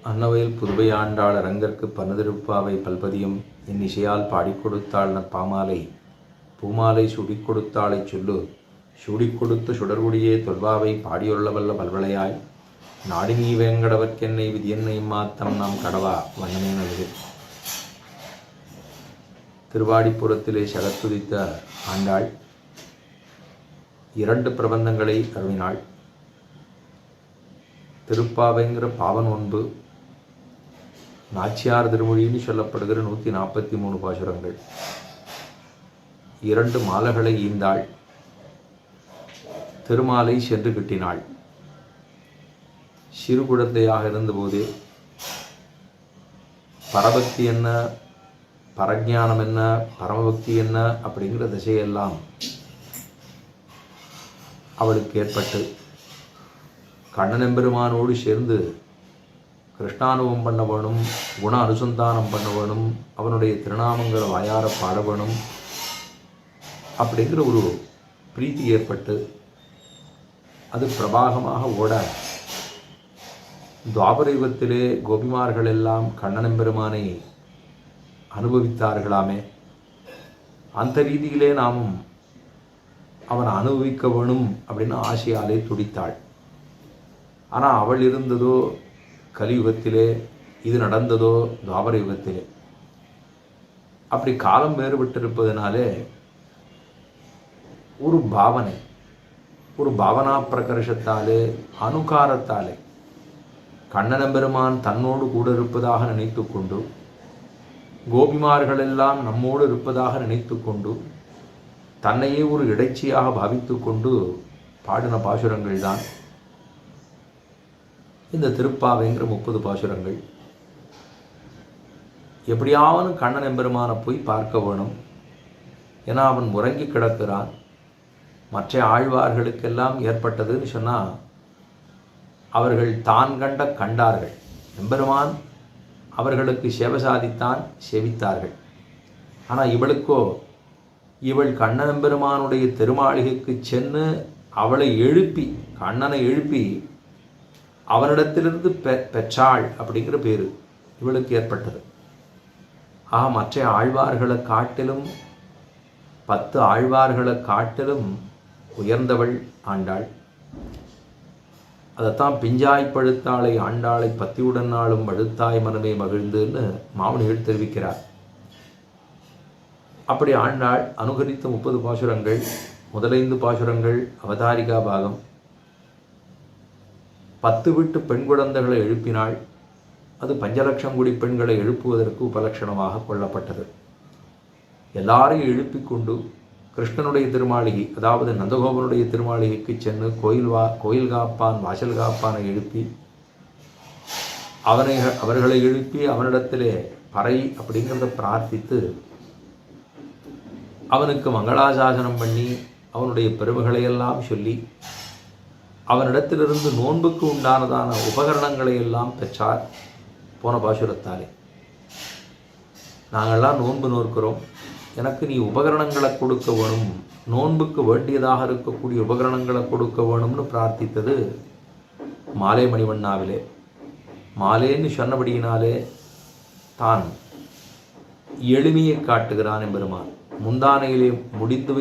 அன்னவயல் புதுவை ஆண்டாள் அரங்கற்கு பன்னதிருப்பாவை பல்பதியும் என் இசையால் பாடிக் கொடுத்தாள் பாமாலை பூமாலை சுடிக் கொடுத்தாளைச் சொல்லு சூடிக் கொடுத்து சுடர்குடியே தொல்வாவை பாடியொள்ளவல்ல பல்வளையாய் நாடி நீ வேங்கடவர்க்கென்னை விதியென்னை மாத்தம் நாம் கடவா வண்ணமே நல்கு. திருவாடிப்புறத்திலே சகத்துதித்த ஆண்டாள் 2 பிரபந்தங்களை அருளினாள். திருப்பாவைங்கிற பாவன் ஒன்பு, நாச்சியார் திருமொழின்னு சொல்லப்படுகிற 143 பாசுரங்கள், 2 மாலைகளை ஈந்தாள். திருமாலை சென்று கிட்டினாள். சிறு குழந்தையாக இருந்தபோதே பரபக்தி என்ன, பரஜானம் என்ன, பரமபக்தி என்ன அப்படிங்கிற திசையெல்லாம் அவளுக்கு ஏற்பட்டு கண்ணனெம்பெருமானோடு சேர்ந்து கிருஷ்ணானுபவம் பண்ண வேணும், குண அனுசந்தானம் பண்ண வேணும், அவனுடைய திருநாமங்களை வாயார பாட வேணும் அப்படிங்கிற ஒரு பிரீத்தி ஏற்பட்டு அது பிரபாகமாக ஓட துவாபர யுகத்திலே கோபிமார்கள் எல்லாம் கண்ணனெம்பெருமானை அனுபவித்தார்களாமே, அந்த ரீதியிலே நாமும் அவனை அனுபவிக்க வேணும் அப்படின்னு ஆசையாலே துடித்தாள். ஆனால் அவள் இருந்ததோ கலியுகத்திலே, இது நடந்ததோ துவாபர யுகத்திலே. அப்படி காலம் வேறுபட்டிருப்பதனாலே ஒரு பாவனை, ஒரு பாவனா பிரகர்ஷத்தாலே, அனுகாரத்தாலே கண்ணனெம்பெருமான் தன்னோடு கூட இருப்பதாக நினைத்து கொண்டு, கோபிமார்களெல்லாம் நம்மோடு இருப்பதாக நினைத்து கொண்டு, தன்னையே ஒரு இடைச்சியாக பாவித்து கொண்டு பாடின பாசுரங்கள் தான் இந்த திருப்பாவைங்கிற 30 பாசுரங்கள். எப்படியாவது கண்ணனெம்பெருமானை போய் பார்க்க வேணும், ஏன்னா அவன் உறங்கி கிடக்கிறான். மற்ற ஆழ்வார்களுக்கெல்லாம் ஏற்பட்டதுன்னு சொன்னால் அவர்கள் தான் கண்டார்கள், எம்பெருமான் அவர்களுக்கு சேவசாதித்தான், சேவித்தார்கள். ஆனால் இவளுக்கோ, இவள் கண்ணனெம்பெருமானுடைய திருமாளிகைக்கு சென்று அவளை எழுப்பி, கண்ணனை எழுப்பி அவனிடத்திலிருந்து பெற்றாள் அப்படிங்கிற பேர் இவளுக்கு ஏற்பட்டது. ஆக மற்ற ஆழ்வார்களை காட்டிலும் 10 ஆழ்வார்களை காட்டிலும் உயர்ந்தவள் ஆண்டாள். அதைத்தான் பிஞ்சாய் பழுத்தாளை ஆண்டாளை பத்தியுடன் நாளும் பழுத்தாய் மனமே மகிழ்ந்துன்னு மாமனிகள் தெரிவிக்கிறார். அப்படி ஆண்டாள் அனுகரித்த 30 பாசுரங்கள், முதல் 5 பாசுரங்கள் அவதாரிகா பாகம். 10 வீட்டு பெண் குழந்தைகளை எழுப்பினாள். அது 5 லட்சம் கோடி பெண்களை எழுப்புவதற்கு உபலட்சணமாக கொள்ளப்பட்டது. எல்லாரையும் எழுப்பி கொண்டு கிருஷ்ணனுடைய திருமாளிகை, அதாவது நந்தகோபனுடைய திருமாளிகைக்கு சென்று கோயில் காப்பான், வாசல் காப்பானை எழுப்பி அவர்களை எழுப்பி அவனிடத்திலே பறை அப்படிங்கிறத பிரார்த்தித்து அவனுக்கு மங்களாசாசனம் பண்ணி அவனுடைய பெருமைகளையெல்லாம் சொல்லி அவனிடத்திலிருந்து நோன்புக்கு உண்டானதான உபகரணங்களை எல்லாம் பெற்றார் போன பாசுரத்தாலே. நாங்கள்லாம் நோன்பு நோக்கிறோம், எனக்கு நீ உபகரணங்களை கொடுக்க வேணும், நோன்புக்கு வேண்டியதாக இருக்கக்கூடிய உபகரணங்களை கொடுக்க வேணும்னு பிரார்த்தித்தது மாலை மணிவண்ணாவிலே. மாலேன்னு சொன்னபடியினாலே தான் எளிமையை காட்டுகிறான் எம்பெருமான். முந்தானையிலே முடித்து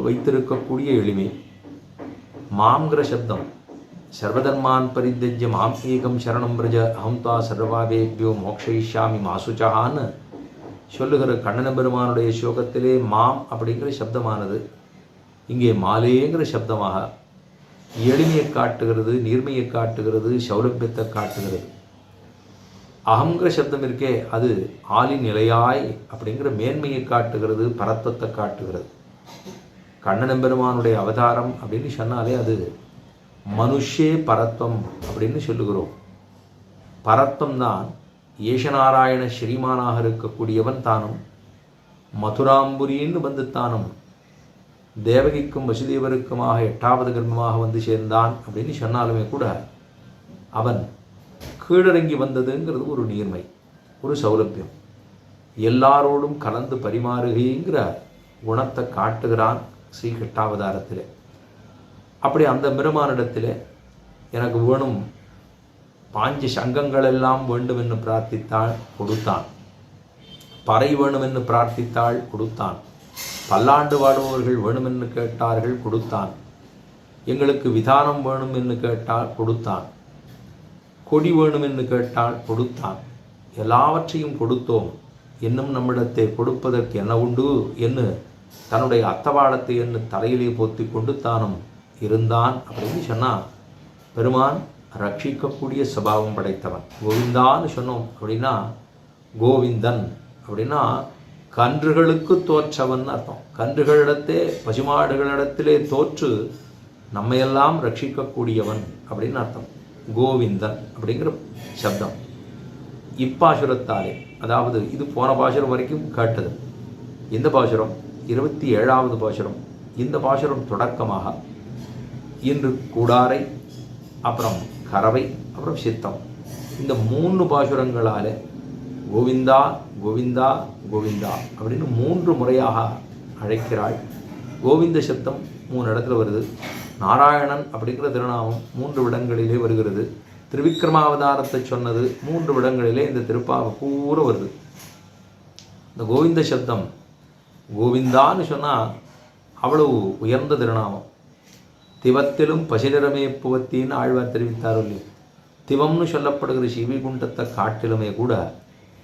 வைத்திருக்கக்கூடிய எளிமை. மாம்ங்கிற சப்தம் சர்வதர்மான் பரித்தஜ்ய மாம் ஏகம் சரணம் பிரஜ அஹம் தா சர்வாவேபியோ மோக்ஷயிஷ்யாமி மாசுச்சகான்னு சொல்லுகிற கண்ணனெம்பெருமானுடைய ஸ்லோகத்திலே மாம் அப்படிங்கிற சப்தமானது இங்கே மாலேங்கிற சப்தமாக எளிமையை காட்டுகிறது, நீர்மையை காட்டுகிறது, சௌலபியத்தை காட்டுகிறது. அகங்கிற சப்தம் இருக்கே, அது ஆளின் நிலையாய் அப்படிங்கிற மேன்மையை காட்டுகிறது, பரத்தத்தை காட்டுகிறது. கண்ணனெம்பெருமானுடைய அவதாரம் அப்படின்னு சொன்னாலே அது மனுஷே பரத்வம் அப்படின்னு சொல்லுகிறோம். பரத்வம் தான் ஏஷநாராயண ஸ்ரீமானாக இருக்கக்கூடியவன் தானும் மதுராம்புரின்னு வந்து தானும் தேவகிக்கும் வசுதேவருக்குமாக 8வது கர்ப்பமாக வந்து சேர்ந்தான் அப்படின்னு சொன்னாலுமே கூட அவன் கீழடங்கி வந்ததுங்கிறது ஒரு நீர்மை, ஒரு சௌலபியம். எல்லாரோடும் கலந்து பரிமாறுகைங்கிற குணத்தை காட்டுகிறான் ஸ்ரீ கிருஷ்ணாவதாரத்தில். அப்படி அந்த பெருமானிடத்தில் எனக்கு வேணும் பாஞ்ச சங்கங்கள் எல்லாம் வேண்டும் என்று பிரார்த்தித்தாள், கொடுத்தான். பறை வேணும் என்று பிரார்த்தித்தாள், கொடுத்தான். பல்லாண்டு வாடுபவர்கள் வேணும் என்று கேட்டார்கள், கொடுத்தான். எங்களுக்கு விதானம் வேணும் என்று கேட்டால் கொடுத்தான். கொடி வேணும் என்று கேட்டால் கொடுத்தான். எல்லாவற்றையும் கொடுத்தோம். இன்னும் நம்மிடத்தை கொடுப்பதற்கு என்ன உண்டு என்று தன்னுடைய அத்தவாளத்தை என்று தலையிலே போத்தி கொண்டு தானும் இருந்தான். அப்படின்னு சொன்னால் பெருமான் ரட்சிக்கக்கூடிய சுபாவம் படைத்தவன். கோவிந்தான்னு சொன்னோம் அப்படின்னா கோவிந்தன் அப்படின்னா கன்றுகளுக்கு தோற்றவன் அர்த்தம். கன்றுகளிடத்தே பசுமாடுகளிடத்திலே தோற்று நம்மையெல்லாம் ரட்சிக்கக்கூடியவன் அப்படின்னு அர்த்தம். கோவிந்தன் அப்படிங்கிற சப்தம் இப்பாசுரத்தாலே, அதாவது இது போன பாசுரம் வரைக்கும் கேட்டது. இந்த பாசுரம் 27வது பாசுரம். இந்த பாசுரம் தொடக்கமாக இன்று கூடாரை, அப்புறம் கறவை, அப்புறம் சித்தம், இந்த 3 பாசுரங்களால் கோவிந்தா கோவிந்தா கோவிந்தா அப்படின்னு 3 முறையாக அழைக்கிறாள். கோவிந்த சப்தம் 3 இடத்துல வருது. நாராயணன் அப்படிங்கிற திருநாமம் 3 இடங்களிலே வருகிறது. திருவிக்கிரமாவதாரத்தை சொன்னது 3 இடங்களிலே இந்த திருப்பாவை பூரா வருது. இந்த கோவிந்த சப்தம் கோவிந்தான்னு சொன்னால் அவ்வளவு உயர்ந்த திருநாமம். திவத்திலும் பசிநிறமே புவத்தின்னு ஆழ்வார் தெரிவித்தார் இல்லையோ. திவம்னு சொல்லப்படுகிற ஸ்ரீவைகுண்டத்தை காட்டிலுமே கூட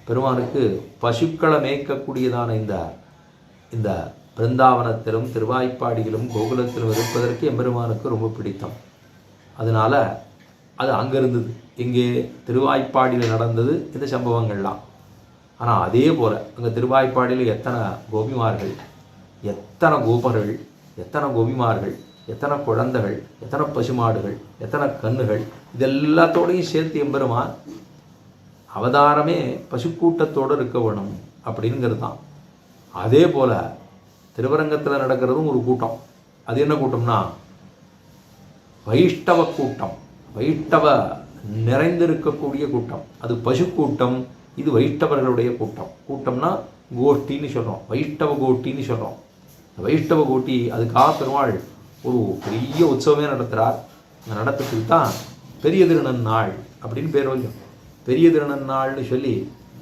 பெருமானுக்கு பசுக்களை மேய்க்கக்கூடியதான இந்த பிருந்தாவனத்திலும் திருவாய்ப்பாடியிலும் கோகுலத்திலும் இருப்பதற்கு எம்பெருமானுக்கு ரொம்ப பிடித்தம். அதனால் அது அங்கே இருந்தது. இங்கே திருவாய்ப்பாடியில் நடந்தது இந்த சம்பவங்கள்லாம். ஆனால் அதே போல் அங்கே திருவாய்ப்பாடியில் எத்தனை கோபிமார்கள், எத்தனை கோபர்கள், எத்தனை கோபிமார்கள், எத்தனை குழந்தைகள், எத்தனை பசுமாடுகள், எத்தனை கண்ணுகள், இதெல்லாத்தோடையும் சேர்த்து எம்பெருமான் அவதாரமே பசுக்கூட்டத்தோடு இருக்க வேணும் அப்படிங்கிறது தான். அதே போல் திருவரங்கத்தில் நடக்கிறதும் ஒரு கூட்டம். அது என்ன கூட்டம்னா வைஷ்ணவ கூட்டம். வைஷ்ணவ நிறைந்திருக்கக்கூடிய கூட்டம். அது பசுக்கூட்டம், இது வைஷ்ணவர்களுடைய கூட்டம். கூட்டம்னா கோஷ்டின்னு சொல்கிறோம், வைஷ்ணவ கோஷ்டின்னு சொல்கிறோம். வைஷ்ணவ கோஷ்டி அதுக்காக பெருமாள் ஒரு பெரிய உற்சவமே நடத்துகிறார். அந்த நடத்துறதுக்கு தான் பெரிய திருநன்னாள் அப்படின்னு பேர் வைக்கும். பெரிய திருநன்னாள்னு சொல்லி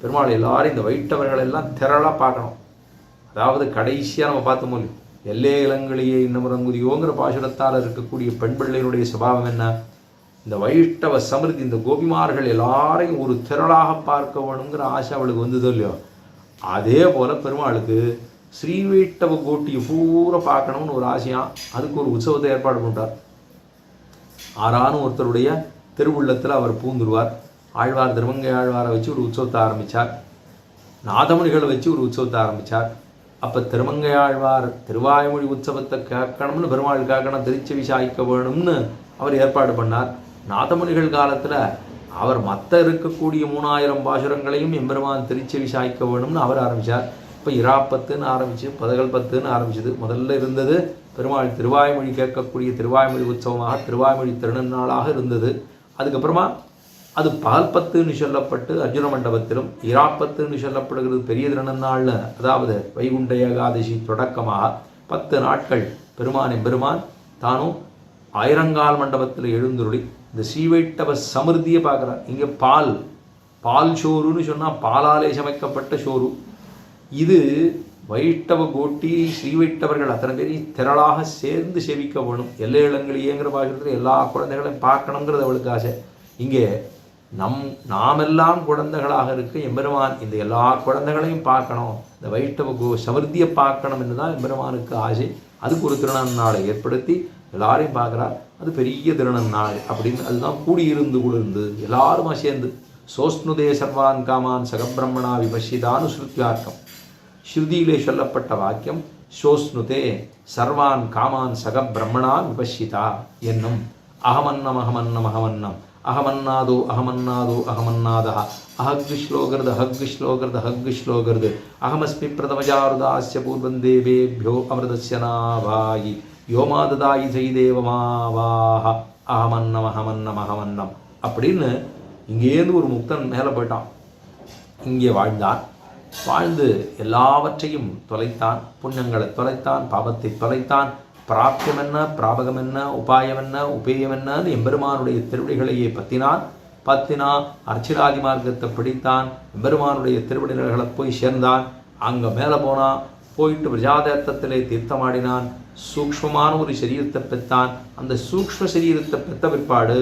பெருமாள் எல்லாரும் இந்த வைஷ்ணவர்கள் எல்லாம் திரளாக பார்க்கணும். அதாவது கடைசியாக நம்ம பார்த்த முடியும் எல்லே இளங்களையே இன்னமுறங்குதியோங்கிற பாசுரத்தால் இருக்கக்கூடிய பெண் பிள்ளையினுடைய சுபாவம் என்ன? இந்த வைஷ்ணவ சமிருத்தி, இந்த கோபிமார்கள் எல்லாரையும் ஒரு திரளாக பார்க்க வேணுங்கிற ஆசை அவளுக்கு வந்ததோ இல்லையோ. அதே போல் பெருமாளுக்கு ஸ்ரீ வைஷ்ணவ கோட்டியை பூரா பார்க்கணும்னு ஒரு ஆசையாம். அதுக்கு ஒரு உற்சவத்தை ஏற்பாடு பண்ணுறார். ஆறானும் ஒருத்தருடைய திருவுள்ளத்தில் அவர் பூந்துருவார். ஆழ்வார் திருமங்கை ஆழ்வாரை வச்சு ஒரு உற்சவத்தை ஆரம்பித்தார். நாதமணிகளை வச்சு ஒரு உற்சவத்தை ஆரம்பித்தார். அப்போ திருமங்கை ஆழ்வார் திருவாய்மொழி உற்சவத்தை கேட்கணும்னு பெருமாள் கேட்கணும், திருச்சி விசாயிக்க வேணும்னு அவர் ஏற்பாடு பண்ணார். நாதமுனிகள் காலத்தில் அவர் மற்ற இருக்கக்கூடிய 3000 பாசுரங்களையும் எம்பெருமான் திருச்சி விசாயிக்க வேணும்னு அவர் ஆரம்பித்தார். இப்போ இராப்பத்துன்னு ஆரம்பிச்சு பதகள் 10ன்னு ஆரம்பிச்சது. முதல்ல இருந்தது பெருமாள் திருவாய்மொழி கேட்கக்கூடிய திருவாய்மொழி உற்சவமாக திருவாய்மொழி திருநன்னாளாக இருந்தது. அதுக்கப்புறமா அது பகல் 10ன்னு சொல்லப்பட்டு அர்ஜுன மண்டபத்திலும், இராப்பத்துன்னு சொல்லப்படுகிறது பெரிய திருநன்னாள்னு, அதாவது வைகுண்ட ஏகாதசி தொடக்கமாக 10 நாட்கள் பெருமான் தானும் ஆயிரங்கால் மண்டபத்தில் எழுந்துருளி இந்த ஸ்ரீவைஷ்ணவ சமிருத்தியை பார்க்குறார். இங்கே பால் சோறுன்னு சொன்னால் பாலாலே சமைக்கப்பட்ட சோறு. இது வைஷ்ணவ கோட்டி ஸ்ரீவைஷ்ணவர்கள் அத்தனை பேரையும் திரளாக சேர்ந்து செவிக்க வேணும். எல்லை இளங்களையேங்கிற பாசுரத்தில் எல்லா குழந்தைகளையும் பார்க்கணுங்கிறது அவளுக்கு ஆசை. இங்கே நாமெல்லாம் குழந்தைகளாக இருக்க எம்பெருமான் இந்த எல்லா குழந்தைகளையும் பார்க்கணும், இந்த வைஷ்ணவ சமிருத்தியை பார்க்கணும் என்று தான் எம்பெருமானுக்கு ஆசை. அதுக்கு ஒரு திருநன்னாளை ஏற்படுத்தி எல்லாரையும் பார்க்குறார். அது பெரிய திருநன்னாள் அப்படின்னு அதுதான் கூடியிருந்து குளிர்ந்து எல்லாருமா சேர்ந்து சோஸ்னுதே சர்வான் காமான் சகபிரம்மணா விபஷிதானு ஸ்ருத்யார்த்தம். ஸ்ருதியிலே சொல்லப்பட்ட வாக்கியம் சோஸ்னுதே சர்வான் காமான் சகபிரம்மணா விபஷிதா என்னும். அகமன்னம் அகமன்னம் அகமன்னம் அகமன்னாதோ அகமன்னாதோ அகமன்னாதா அஹக்விஸ்லோகர்து அஹக்விஸ்லோகர்து அஹக்விஸ்லோகர்து அகமஸ்மி பிரதமஜாருதாஸ்ய பூர்வம் தேவேभ्यो அமிர்தஸ்ய நாவாயி யோமாததாயி ஜெய்தேவமாவாஹ அகமன்னம் அகமன்னம் அகமன்னம் அப்படின்னு இங்கேருந்து ஒரு முக்தன் மேலே போயிட்டான். இங்கே வாழ்ந்து எல்லாவற்றையும் தொலைத்தான். புண்ணியங்களை தொலைத்தான், பாவத்தை தொலைத்தான். பிராப்தியம் என்ன, பிராபகம் என்ன, உபாயம் என்ன, உபேயம் என்னன்னு எம்பெருமானுடைய திருவடிகளையே பற்றினான். பத்தினா அர்ச்சிராதி மார்க்கத்தை பிடித்தான், பெருமானுடைய திருவடிகளை போய் சேர்ந்தான். அங்கே மேலே போனான், போயிட்டு பிரஜாதேத்தத்திலே தீர்த்தமாடினான், சூக்ஷ்மமான ஒரு சரீரத்தை பெற்றான். அந்த சூக்ஷ்ம சரீரத்தை பெற்ற பிற்பாடு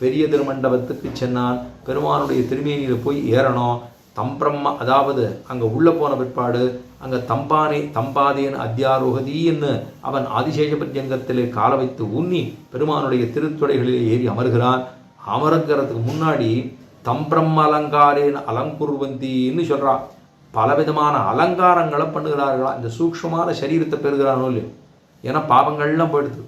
பெரிய திருமண்டபத்துக்கு சென்னான். பெருமானுடைய திருமேனியில் போய் ஏறணும். தம்பிரம்ம, அதாவது அங்கே உள்ளே போன பிற்பாடு அங்கே தம்பாதேன் அத்தியாரோகதின்னு அவன் ஆதிசேஷ பர்யங்கத்திலே கால வைத்து உண்ணி பெருமானுடைய திருத்துடைகளிலே ஏறி அமர்கிறான். அமர்கிறதுக்கு முன்னாடி தம்பிரம்ம அலங்காரேன் அலங்குருவந்தின்னு சொல்கிறான். பலவிதமான அலங்காரங்களை பண்ணுகிறார்களா. இந்த சூக்ஷ்மமான சரீரத்தை பெறுகிறானோ இல்லையோ, ஏன்னா பாவங்கள்லாம் போயிடுது.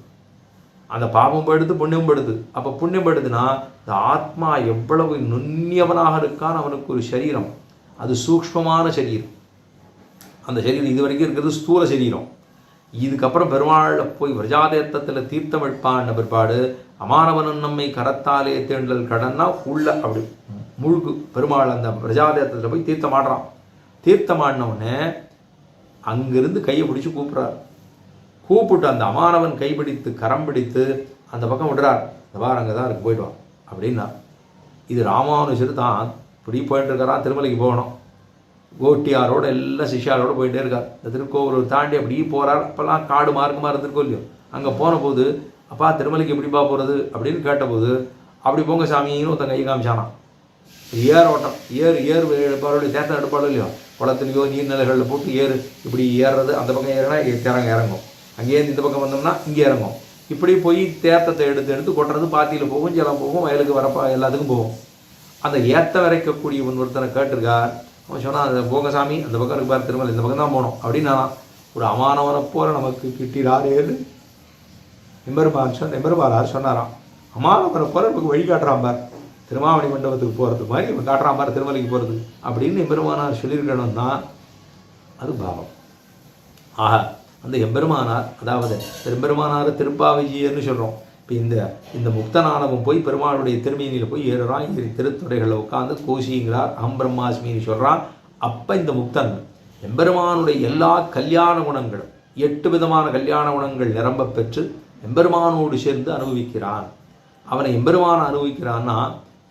அந்த பாவம் போயிடுது, புண்ணியம் போயிடுது. அப்போ புண்ணியம் போயிடுதுன்னா இந்த ஆத்மா எவ்வளவு நுண்ணியவனாக இருக்கான். அவனுக்கு ஒரு சரீரம், அது சூக்ஷ்மமான சரீரம். அந்த சரீரம் இது வரைக்கும் இருக்கிறது ஸ்தூல சரீரம். இதுக்கப்புறம் பெருமாளில் போய் விரஜாதேத்தத்தில் தீர்த்தம் எடுப்பான் பிற்பாடு அமானவனன் நம்மை கரத்தாலே தேண்டல் கடன்னா உள்ள அப்படி முழுக்கு பெருமாள் அந்த விரஜாதேத்தத்தில் போய் தீர்த்தமாடுறான். தீர்த்தமாடினவுடனே அங்கிருந்து கையை பிடிச்சி கூப்பிட்றார். கூப்பிட்டு அந்த அமானவன் கைப்பிடித்து கரம் பிடித்து அந்த பக்கம் விடுறார். இந்த வாரம் அங்கே தான் இருக்கு, போயிட்டு வா அப்படின்னா. இது ராமானுஜர் தான் இப்படி போயிட்டு இருக்கிறான். திருமலைக்கு போகணும். கோட்டியாரோட எல்லாம் சிஷ்யாரோடு போயிட்டே இருக்கார். இந்த திருக்கோவலூர் தாண்டி அப்படி போகிறார். அப்போல்லாம் காடு மார்க்கமாக இருந்திருக்கோ இல்லையோ. அங்கே போன போது அப்பா திருமலைக்கு எப்படிப்பா போகிறது அப்படின்னு கேட்டபோது, அப்படி போங்க சாமின்னு ஒருத்தன் கை காமிச்சானான். ஏர் ஓட்டம், ஏர் எடுப்பாரோட தேர்த்தம் எடுப்பாடோ இல்லையோ, குளத்துலையோ நீர்நிலைகளில் போட்டு ஏறு இப்படி ஏறுறது. அந்த பக்கம் ஏறினா இறங்கும், அங்கேருந்து இந்த பக்கம் வந்தோம்னா இங்கே இறங்கும். இப்படி போய் தேர்த்தத்தை எடுத்து கொட்டுறது. பாத்தியில் போகும், ஜலம் போகும், வயலுக்கு வரப்பா எல்லாத்துக்கும் போகும். அந்த ஏத்த வரைக்கக்கூடியவன் ஒருத்தனை கேட்டிருக்கார். அவன் சொன்னான், அந்த போகசாமி அந்த பக்கம் இருப்பார் திருமலை, இந்த பக்கம் தான் போகணும் அப்படின்னா. ஒரு அமானவனை போல நமக்கு கிட்டிடாரேன்னு எம்பெருமானார் சொன்னாராம். அமானவனை போல நமக்கு வழி காட்டுறான் பார், திருமாவணி மண்டபத்துக்கு போகிறது மாதிரி இவன் காட்டுறான் பார் திருமலைக்கு போகிறது அப்படின்னு எம்பெருமானார் சொல்லியிருக்கணும்னா அது பாவம். ஆக அந்த எம்பெருமானார், அதாவது எம்பெருமானார் திருப்பாவைஜியர்னு சொல்கிறோம். இப்போ இந்த முக்தனானவன் போய் பெருமாளுடைய திருமேனியில் போய் ஏறுறான். ஏறி திருத்துறைகளில் உட்காந்து கோஷிங்கிறார், அகம் பிரம்மாஸ்மின்னு சொல்கிறான். அப்போ இந்த முக்தன் எம்பெருமானுடைய எல்லா கல்யாண குணங்களும் 8 விதமான கல்யாண குணங்கள் நிரம்ப பெற்று எம்பெருமானோடு சேர்ந்து அனுபவிக்கிறான். அவனை எம்பெருமான அனுபவிக்கிறான்னா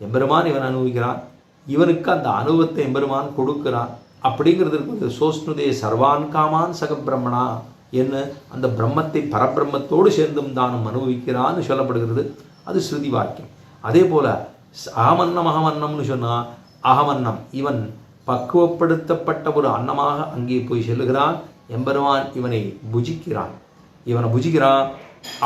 எம்பெருமான் இவன் அனுபவிக்கிறான். இவனுக்கு அந்த அனுபவத்தை எம்பெருமான் கொடுக்கிறான். அப்படிங்கிறதுக்கு சோஸ்னுதே சர்வான் காமான் சகபிரம்மணா என்ன அந்த பிரம்மத்தை பரபிரம்மத்தோடு சேர்ந்தும் தானும் அனுபவிக்கிறான்னு சொல்லப்படுகிறது. அது ஸ்ருதி வாக்கியம். அதே போல் அகமன்னம்னு சொன்னால் அகமன்னம் இவன் பக்குவப்படுத்தப்பட்ட ஒரு அன்னமாக அங்கே போய் செல்லுகிறான். எம்பெருமான் இவனை புஜிக்கிறான்.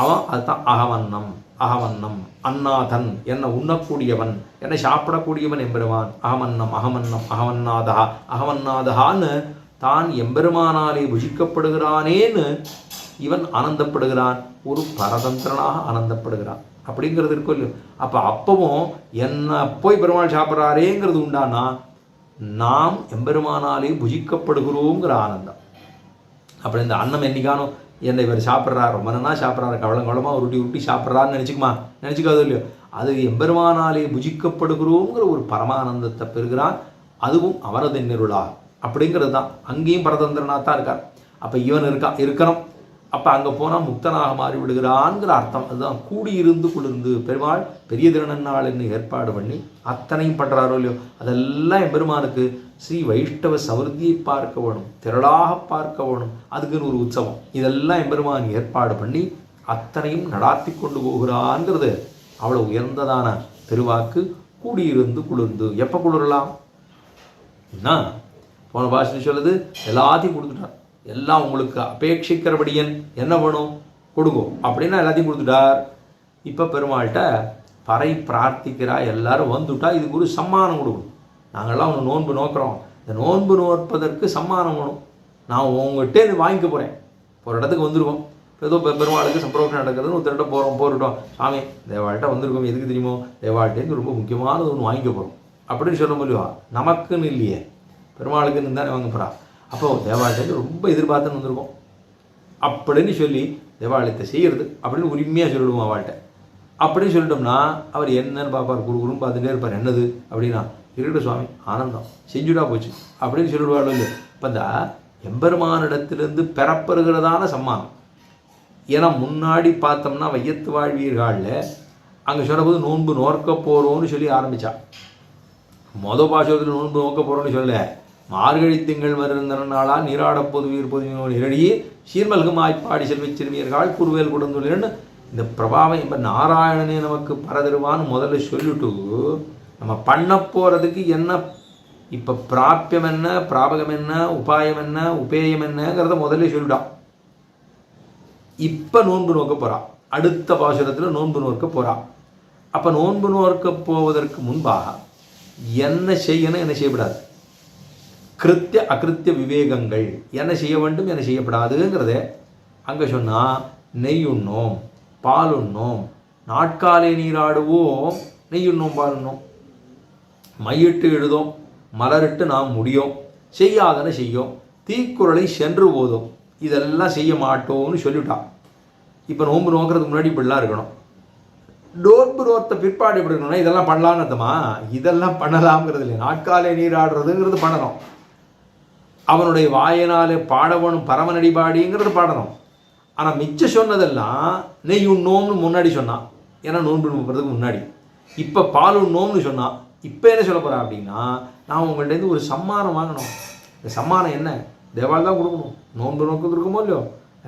அவன் அதுதான் அகமன்னம் அன்னாதன், என்னை உண்ணக்கூடியவன், என்னை சாப்பிடக்கூடியவன் எம்பெருமான். அகமன்னாதான்னு தான் எம்பெருமானாலே புஜிக்கப்படுகிறானேன்னு இவன் ஆனந்தப்படுகிறான். ஒரு பரதந்திரனாக ஆனந்தப்படுகிறான் அப்படிங்கிறது இருக்கும் இல்லையோ. அப்பவும் என்னை போய் பெருமாள் சாப்பிட்றாரேங்கிறது உண்டானா நாம் எம்பெருமானாலே புஜிக்கப்படுகிறோங்கிற ஆனந்தம். அப்படி இந்த அன்னம் என்னைக்கானோ என்னை இவர் சாப்பிட்றாரு, ரொம்ப நல்லா சாப்பிட்றாரு, கவலமாக உருட்டி சாப்பிட்றாருன்னு நினச்சிக்காதோ இல்லையோ. அது எம்பெருமானாலே புஜிக்கப்படுகிறோங்கிற ஒரு பரமானந்தத்தை பெறுகிறான். அதுவும் அவரது நிருளா அப்படிங்கிறது தான். அங்கேயும் பரதந்திரனாக தான் இருக்கார். அப்போ இவன் இருக்கணும். அப்போ அங்கே போனால் முக்தனாக மாறி விடுகிறான்ங்கிற அர்த்தம். அதுதான் கூடியிருந்து குளிர்ந்து பெருமாள் பெரிய திருநன்னாள் என்று ஏற்பாடு பண்ணி அத்தனையும் பண்ணுறாரோ இல்லையோ. அதெல்லாம் எம்பெருமானுக்கு ஸ்ரீ வைஷ்ணவ சமிருத்தியை பார்க்க வேணும், திரளாக பார்க்க வேணும். அதுக்குன்னு ஒரு உற்சவம். இதெல்லாம் எம்பெருமான் ஏற்பாடு பண்ணி அத்தனையும் நடாத்தி கொண்டு போகிறான்ங்கிறது அவ்வளோ உயர்ந்ததான திருவாக்கு. கூடியிருந்து குளிர்ந்து. எப்போ குளிரலாம் என்ன போன பாஷை சொல்லுது, எல்லாத்தையும் கொடுத்துட்டார். எல்லாம் உங்களுக்கு அபேட்சிக்கிறபடியன் என்ன வேணும் கொடுங்கோ அப்படின்னா எல்லாத்தையும் கொடுத்துட்டார். இப்போ பெருமாள்கிட்ட பறை பிரார்த்திக்கிறா, எல்லாரும் வந்துட்டா இதுக்கு ஒரு சம்மானம் கொடுக்கணும். நாங்கள்லாம் ஒன்று நோன்பு நோக்கிறோம், இந்த நோன்பு நோற்பதற்கு சம்மானம் வேணும். நான் உங்கள்கிட்ட இது வாங்கிக்க போகிறேன். ஒரு இடத்துக்கு வந்துருக்கோம், ஏதோ பெருமாளுக்கு சம்பிரோஷம் நடக்கிறதுன்னு ஒருத்தர்கிட்ட போகிறோம். சாமி தேவாள்கிட்ட வந்திருக்கோம், எதுக்கு தெரியுமோ தேவாள்கிட்டேருந்து ரொம்ப முக்கியமானது ஒன்று வாங்கிக்க போகிறோம் அப்படின்னு சொல்ல முடியுமா? நமக்குன்னு இல்லையே, பெருமாளுக்குன்னு தானே வாங்க போகிறா. அப்போ தேவாலயத்தை ரொம்ப எதிர்பார்த்துன்னு வந்திருக்கோம் அப்படின்னு சொல்லி தேவாலயத்தை செய்கிறது அப்படின்னு உரிமையாக சொல்லிடுவோம் அவள்கிட்ட. அப்படின்னு சொல்லிட்டோம்னா அவர் என்னன்னு பார்ப்பார், குருன்னு பார்த்துட்டே இருப்பார். என்னது அப்படின்னா இருக்கட்டும் சுவாமி ஆனந்தம் செஞ்சுட்டா போச்சு அப்படின்னு சொல்லிடுவாள் இல்லை. இப்போ இந்த எம்பெருமானிடத்திலிருந்து பெறப்பெறுகிறதான சம்மானம். ஏன்னா முன்னாடி பார்த்தோம்னா வையத்து வாழ்வீர்களில் அங்கே சொன்னபோது நோன்பு நோக்க போகிறோன்னு சொல்லி ஆரம்பித்தா. மொதல் பாசுரத்தில் நோன்பு நோக்க போகிறோன்னு சொல்லலை. மார்கழி திங்கள் மருந்தன நாளால் நீராடப் பொதுவீர் பொதுவினோ நிரடியே சீர்மல்கும் ஆய்ப்பாடி செல்வச் சிறுமியர்கள் குருவேல் கொடுந்துள்ளேன்னு இந்த பிரபாவம் இப்போ நாராயணனே நமக்கு பரதருவான்னு முதல்ல சொல்லிட்டு நம்ம பண்ண போகிறதுக்கு என்ன இப்போ பிராப்பியம் என்ன, பிராபகம் என்ன, உபாயம் என்ன, உபேயம் என்னங்கிறத முதல்ல சொல்லிட்டான். இப்போ நோன்பு நோக்க போகிறான். அடுத்த பாசுரத்தில் நோன்பு நோக்க போகிறான். அப்போ நோன்பு நோக்க போவதற்கு முன்பாக என்ன செய்யணும், என்ன செய்யப்படாது, கிருத்திய அகிருத்திய விவேகங்கள் என்ன செய்ய வேண்டும், என்ன செய்யப்படாதுங்கிறத அங்கே சொன்னால் நெய் உண்ணோம், பால் உண்ணோம், நாட்காலே நீராடுவோம், நெய் உண்ணோம், பால் உண்ணோம், மையிட்டு எழுதோம், மலரிட்டு நாம் முடியும், செய்யாதன செய்யும், தீக்குறளை சென்று போதும், இதெல்லாம் செய்ய மாட்டோம்னு சொல்லிவிட்டான். இப்போ நோன்பு நோக்கிறதுக்கு முன்னாடி இப்படிலாம் இருக்கணும். நோன்பு நோத்த பிற்பாடு எப்படி இருக்கணும்னா இதெல்லாம் பண்ணலான்னு அர்த்தமா? இதெல்லாம் பண்ணலாம்ங்கிறது இல்லை. நாட்காலே நீராடுறதுங்கிறது பண்ணணும். அவனுடைய வாயினாலே பாடவனும் பரமநடிபாடிங்கிறது பாடணும். ஆனால் மிச்சம் சொன்னதெல்லாம் நெய் உண்ணோம்னு முன்னாடி சொன்னான். ஏன்னா நோன்பு நோக்கிறதுக்கு முன்னாடி. இப்போ பால் உண்ணோம்னு சொன்னான். இப்போ என்ன சொல்ல போகிறா அப்படின்னா, நான் உங்கள்கிட்ட ஒரு சம்மானம் வாங்கணும். இந்த சம்மானம் என்ன? தேவால் தான் கொடுக்கணும். நோன்பு நோக்கு இருக்குமோ இல்லையோ,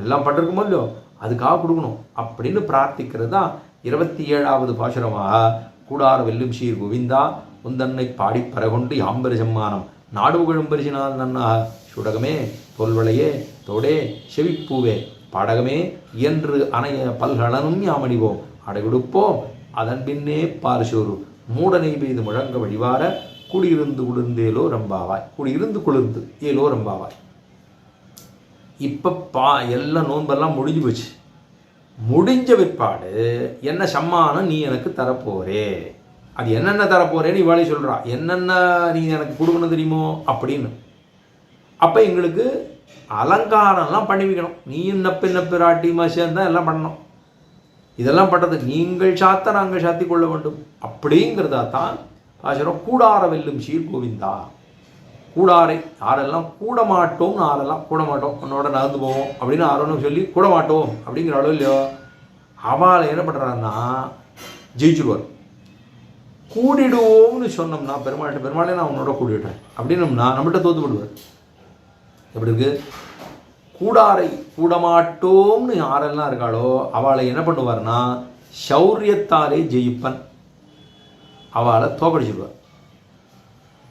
எல்லாம் பட்டிருக்குமோ இல்லையோ, அதுக்காக கொடுக்கணும் அப்படின்னு பிரார்த்திக்கிறது தான் 27வது பாசுரமாக கூடார வெல்லும் சீர் கோவிந்தா உந்தன்னை பாடி பரகொண்டு யாம்பெரு சம்மானம் நாடு புகழும் பரிசினால் நன்னாக சுடகமே தொல்வளையே தோடே செவிப்பூவே பாடகமே என்று அணைய பல்கலனும் யாமணிவோம் அடைவிடுப்போம் அதன் பின்னே பாரிசோரு மூடனை பெய்து முழங்க வழிவார குடியிருந்து குளிர்ந்தேலோ ரம்பாவாய், குடியிருந்து குளிர்ந்து ஏலோ ரம்பாவாய். இப்போ எல்லாம் நோன்பெல்லாம் முடிஞ்சு போச்சு. முடிஞ்ச பிற்பாடு என்ன சம்மானம் நீ எனக்கு தரப்போறே, அது என்னென்ன தரப்போறேன்னு இவாளே சொல்கிறா. என்னென்ன நீ எனக்கு கொடுக்கணும் தெரியுமோ அப்படின்னு. அப்போ எங்களுக்கு அலங்காரம்லாம் பண்ணி வைக்கணும். நீயும் நப்ப பிராட்டிமா சேர்ந்தான் எல்லாம் பண்ணணும். இதெல்லாம் பண்ணுறது நீங்கள் சாத்த நாங்கள் சாத்தி கொள்ள வேண்டும் அப்படிங்கிறதா தான் பாசுரம். கூடார வெல்லும் சீர் கோவிந்தா. கூடாரை யாரெல்லாம் கூட மாட்டோம்னு ஆரெல்லாம் கூட மாட்டோம், உன்னோட நடந்து போவோம் அப்படின்னு ஆரோன்னு சொல்லி கூட மாட்டோம் அப்படிங்கிற அளவு இல்லையோ, அவளை என்ன பண்ணுறான்னா ஜெயிச்சுடுவார். கூடிடுவோம்னு சொன்னோம்னா பெருமாளே நான் உன்னோட கூடிவிட்டேன் அப்படின்னோம்னா நம்மகிட்ட தோத்து விடுவார். எப்படி இருக்கு? கூடாரை கூடமாட்டோம்னு யாரெல்லாம் இருக்காளோ அவளை என்ன பண்ணுவார்னா சௌரியத்தாலே ஜெயிப்பன், அவளை தோக்கடிச்சிடுவார்.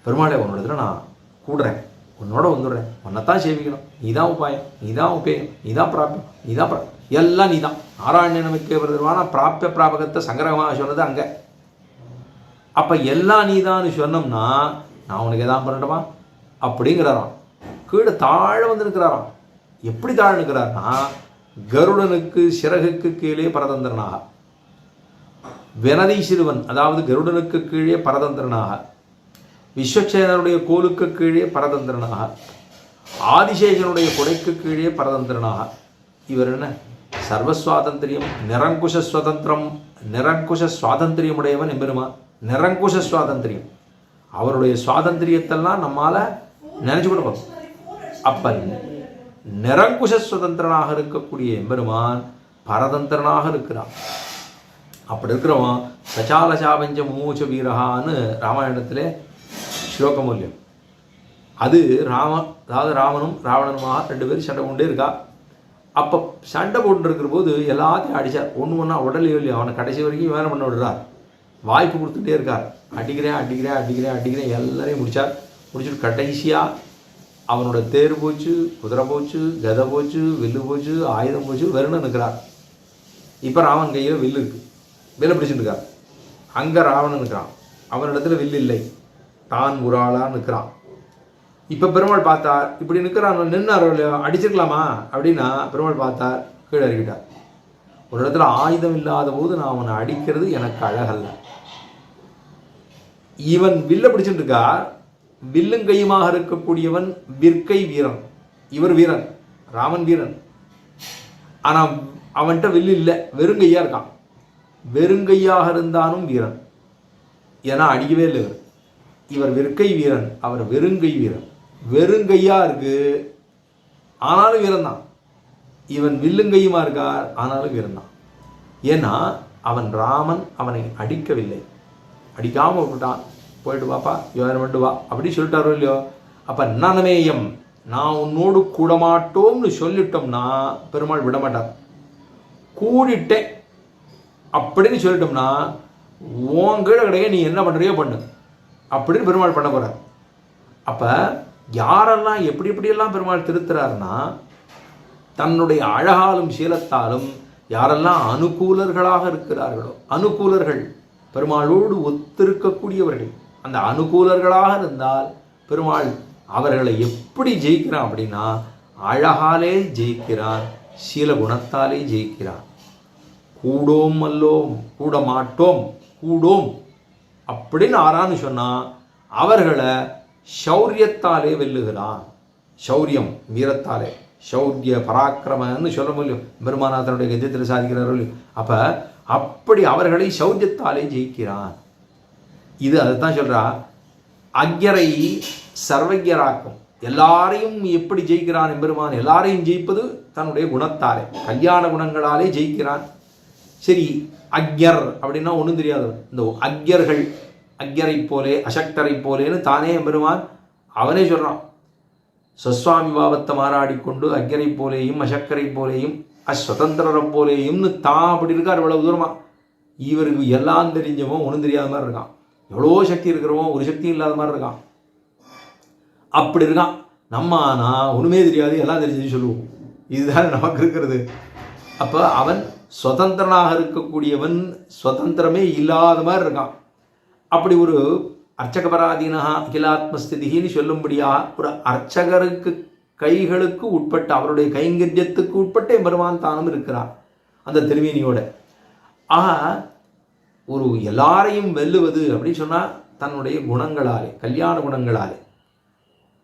பெருமாளே உன்னோட நான் கூடுறேன், உன்னோட வந்துடுறேன், உன்னைத்தான் சேவிக்கணும், நீ தான் உபாயம், நீ தான் உபேயம், நீ தான் பிராப்பியம், நீ தான் எல்லாம் நீ தான். நாராயணனுக்கு வருவானா பிராப்பிய பிராபகத்தை சங்கரகமாக சொன்னது அங்கே. அப்போ எல்லாம் நீ தான் சொன்னோம்னா நான் உனக்கு எதாவது பண்ணட்டுமா அப்படிங்கிறாராம். கீழே தாழ வந்து நிற்கிறாராம். எப்படி தாழ நிற்கிறார்னா கருடனுக்கு சிறகுக்கு கீழே பரதந்திரனாக, வெனதை சிறுவன் அதாவது கருடனுக்கு கீழே பரதந்திரனாக, விஸ்வக்சேனருடைய கோலுக்கு கீழே பரதந்திரனாக, ஆதிசேஷனுடைய கொடைக்கு கீழே பரதந்திரனாக. இவர் என்ன சர்வஸ்வாதந்திரியம் நிரங்குஷ சுதந்திரம், நிரங்குஷ சுவாதந்திரியமுடையவன் எம்பெருமா. நிரங்குஷ சுவாதந்திரியம், அவருடைய சுவாதந்திரியத்தெல்லாம் நம்மால் நினைச்சு கொடுக்கணும். அப்ப நிரங்குஷ சுதந்திரனாக இருக்கக்கூடிய எம்பெருமான் பரதந்திரனாக இருக்கிறான். அப்படி இருக்கிறவன் சச்சால சாபஞ்ச மூச்ச வீரகான்னு ராமாயணத்திலே ஸ்லோகமூல்யம். அது அதாவது ராமனும் ராவணனுமாக 2 பேரும் சண்டை கொண்டே இருக்கா. அப்போ சண்டை போட்டு இருக்கிற போது எல்லாத்தையும் அடித்தார். ஒன்றா உடல் இல்லையா, அவனை கடைசி வரைக்கும் வேலை பண்ண விடுறார். வாய்ப்பு கொடுத்துட்டே இருக்கார். அடிக்கிறேன் எல்லாரையும் முடித்தார். முடிச்சுட்டு கடைசியாக அவனோட தேர் போச்சு, குதிரை போச்சு, கதை போச்சு, வில்லு போச்சு, ஆயுதம் போச்சு, வெறுன்னு நிற்கிறார். இப்போ ராவன் கையில் வில்லு இருக்குது, வில்லை பிடிச்சிட்டு இருக்கார். அங்கே ராவணன் நிற்கிறான், அவனிடத்துல வில்லு இல்லை, தான் ஒரு ஆளாக நிற்கிறான். இப்போ பெருமாள் பார்த்தார், இப்படி நிற்கிறான், நின்னாரோ இல்லையோ, அடிச்சிருக்கலாமா அப்படின்னா பெருமாள் பார்த்தார், கீழே இறக்கிட்டார். ஒரு இடத்துல ஆயுதம் இல்லாத போது நான் அவனை அடிக்கிறது எனக்கு அழகல்ல. இவன் வில்ல பிடிச்சிட்டு இருக்கார். வில்லுங்கையுமாக இருக்கக்கூடியவன் விற்கை வீரன். இவர் வீரன், ராமன் வீரன். ஆனால் அவன்கிட்ட வில்லு இல்லை, வெறுங்கையாக இருக்கான். வெறுங்கையாக இருந்தாலும் வீரன், ஏன்னா அடிக்கவே இல்லை இவர். இவர் விற்கை வீரன், அவர் வெறுங்கை வீரன். வெறுங்கையாக இருக்கு ஆனாலும் வீரன் தான். இவன் வில்லுங்கையுமா இருக்கார் ஆனாலும் வீரன் தான். ஏன்னா ராமன் அவனை அடிக்கவில்லை, அடிக்காமல் விட்டுட்டான். போயிட்டு வாப்பா, யோசனை பண்ணிட்டு வா அப்படி சொல்லிட்டாரோ இல்லையோ. அப்போ நனமேயம், நான் உன்னோடு கூடமாட்டோம்னு சொல்லிட்டோம்னா பெருமாள் விடமாட்டார். கூடிட்டேன் அப்படின்னு சொல்லிட்டோம்னா உன் கீழே கிடைக்க நீ என்ன பண்ணுறியோ பண்ணு அப்படின்னு பெருமாள் பண்ண போகிறார். அப்போ யாரெல்லாம் எப்படி எப்படியெல்லாம் பெருமாள் திருத்துறாருன்னா, தன்னுடைய அழகாலும் சீலத்தாலும் யாரெல்லாம் அனுகூலர்களாக இருக்கிறார்களோ, அனுகூலர்கள் பெருமாளோடு ஒத்திருக்கக்கூடியவர்கள், அந்த அனுகூலர்களாக இருந்தால் பெருமாள் அவர்களை எப்படி ஜெயிக்கிறான் அப்படின்னா, அழகாலே ஜெயிக்கிறான், சீல குணத்தாலே ஜெயிக்கிறான். கூடோம் அல்லோம், கூட மாட்டோம், கூடோம் அப்படின்னு ஆறான்னு சொன்னால் அவர்களை சௌரியத்தாலே வெல்லுகிறான். சௌரியம் வீரத்தாலே, சௌரிய பராக்கிரமன்னு சொல்ல முடியும். பெருமானாதனுடைய கஜத்தில் சாதிக்கிறாரோ இல்லையோ. அப்போ அப்படி அவர்களை சௌரியத்தாலே ஜெயிக்கிறான். இது அதைத்தான் சொல்கிறா, அக்யரை சர்வஜராக்கும். எல்லாரையும் எப்படி ஜெயிக்கிறான் எம்பெருமான்? எல்லாரையும் ஜெயிப்பது தன்னுடைய குணத்தாலே, கல்யாண குணங்களாலே ஜெயிக்கிறான். சரி, அக்யர் அப்படின்னா ஒன்றும் தெரியாதவர். இந்த அக்யர்கள், அக்யரை போலே அசக்தரை போலேன்னு தானே எம்பெருமான் அவனே சொல்கிறான். ஸ்வஸ்வாமி பாவத்தை மாறாடிக்கொண்டு அக்யரை போலேயும் அசக்கரை போலேயும் அஸ்வதந்திரரை போலேயும்னு தான் அப்படி இருக்கார். இவ்வளவு தூரமாக இவருக்கு எல்லாம் தெரிஞ்சவன் ஒன்றும் தெரியாத மாதிரி இருக்கான். எவ்வளோ சக்தி இருக்கிறவன் ஒரு சக்தி இல்லாத மாதிரி இருக்கான். அப்படி இருக்கான். நம்ம ஆனால் ஒன்றுமே தெரியாது, எல்லாம் தெரிஞ்சு சொல்லுவோம். இதுதான் நமக்கு இருக்கிறது. அப்போ அவன் சுதந்திரனாக இருக்கக்கூடியவன், சுதந்திரமே இல்லாத மாதிரி இருக்கான். அப்படி ஒரு அர்ச்சகபராதீனா அகிலாத்மஸ்திதின்னு சொல்லும்படியா ஒரு அர்ச்சகருக்கு கைகளுக்கு உட்பட்ட, அவருடைய கைங்கரியத்துக்கு உட்பட்ட பெருமான் தானும் இருக்கிறார் அந்த திருமேனியோட. ஆக ஒரு எல்லாரையும் வெல்லுவது அப்படின்னு சொன்னால் தன்னுடைய குணங்களாலே, கல்யாண குணங்களாலே.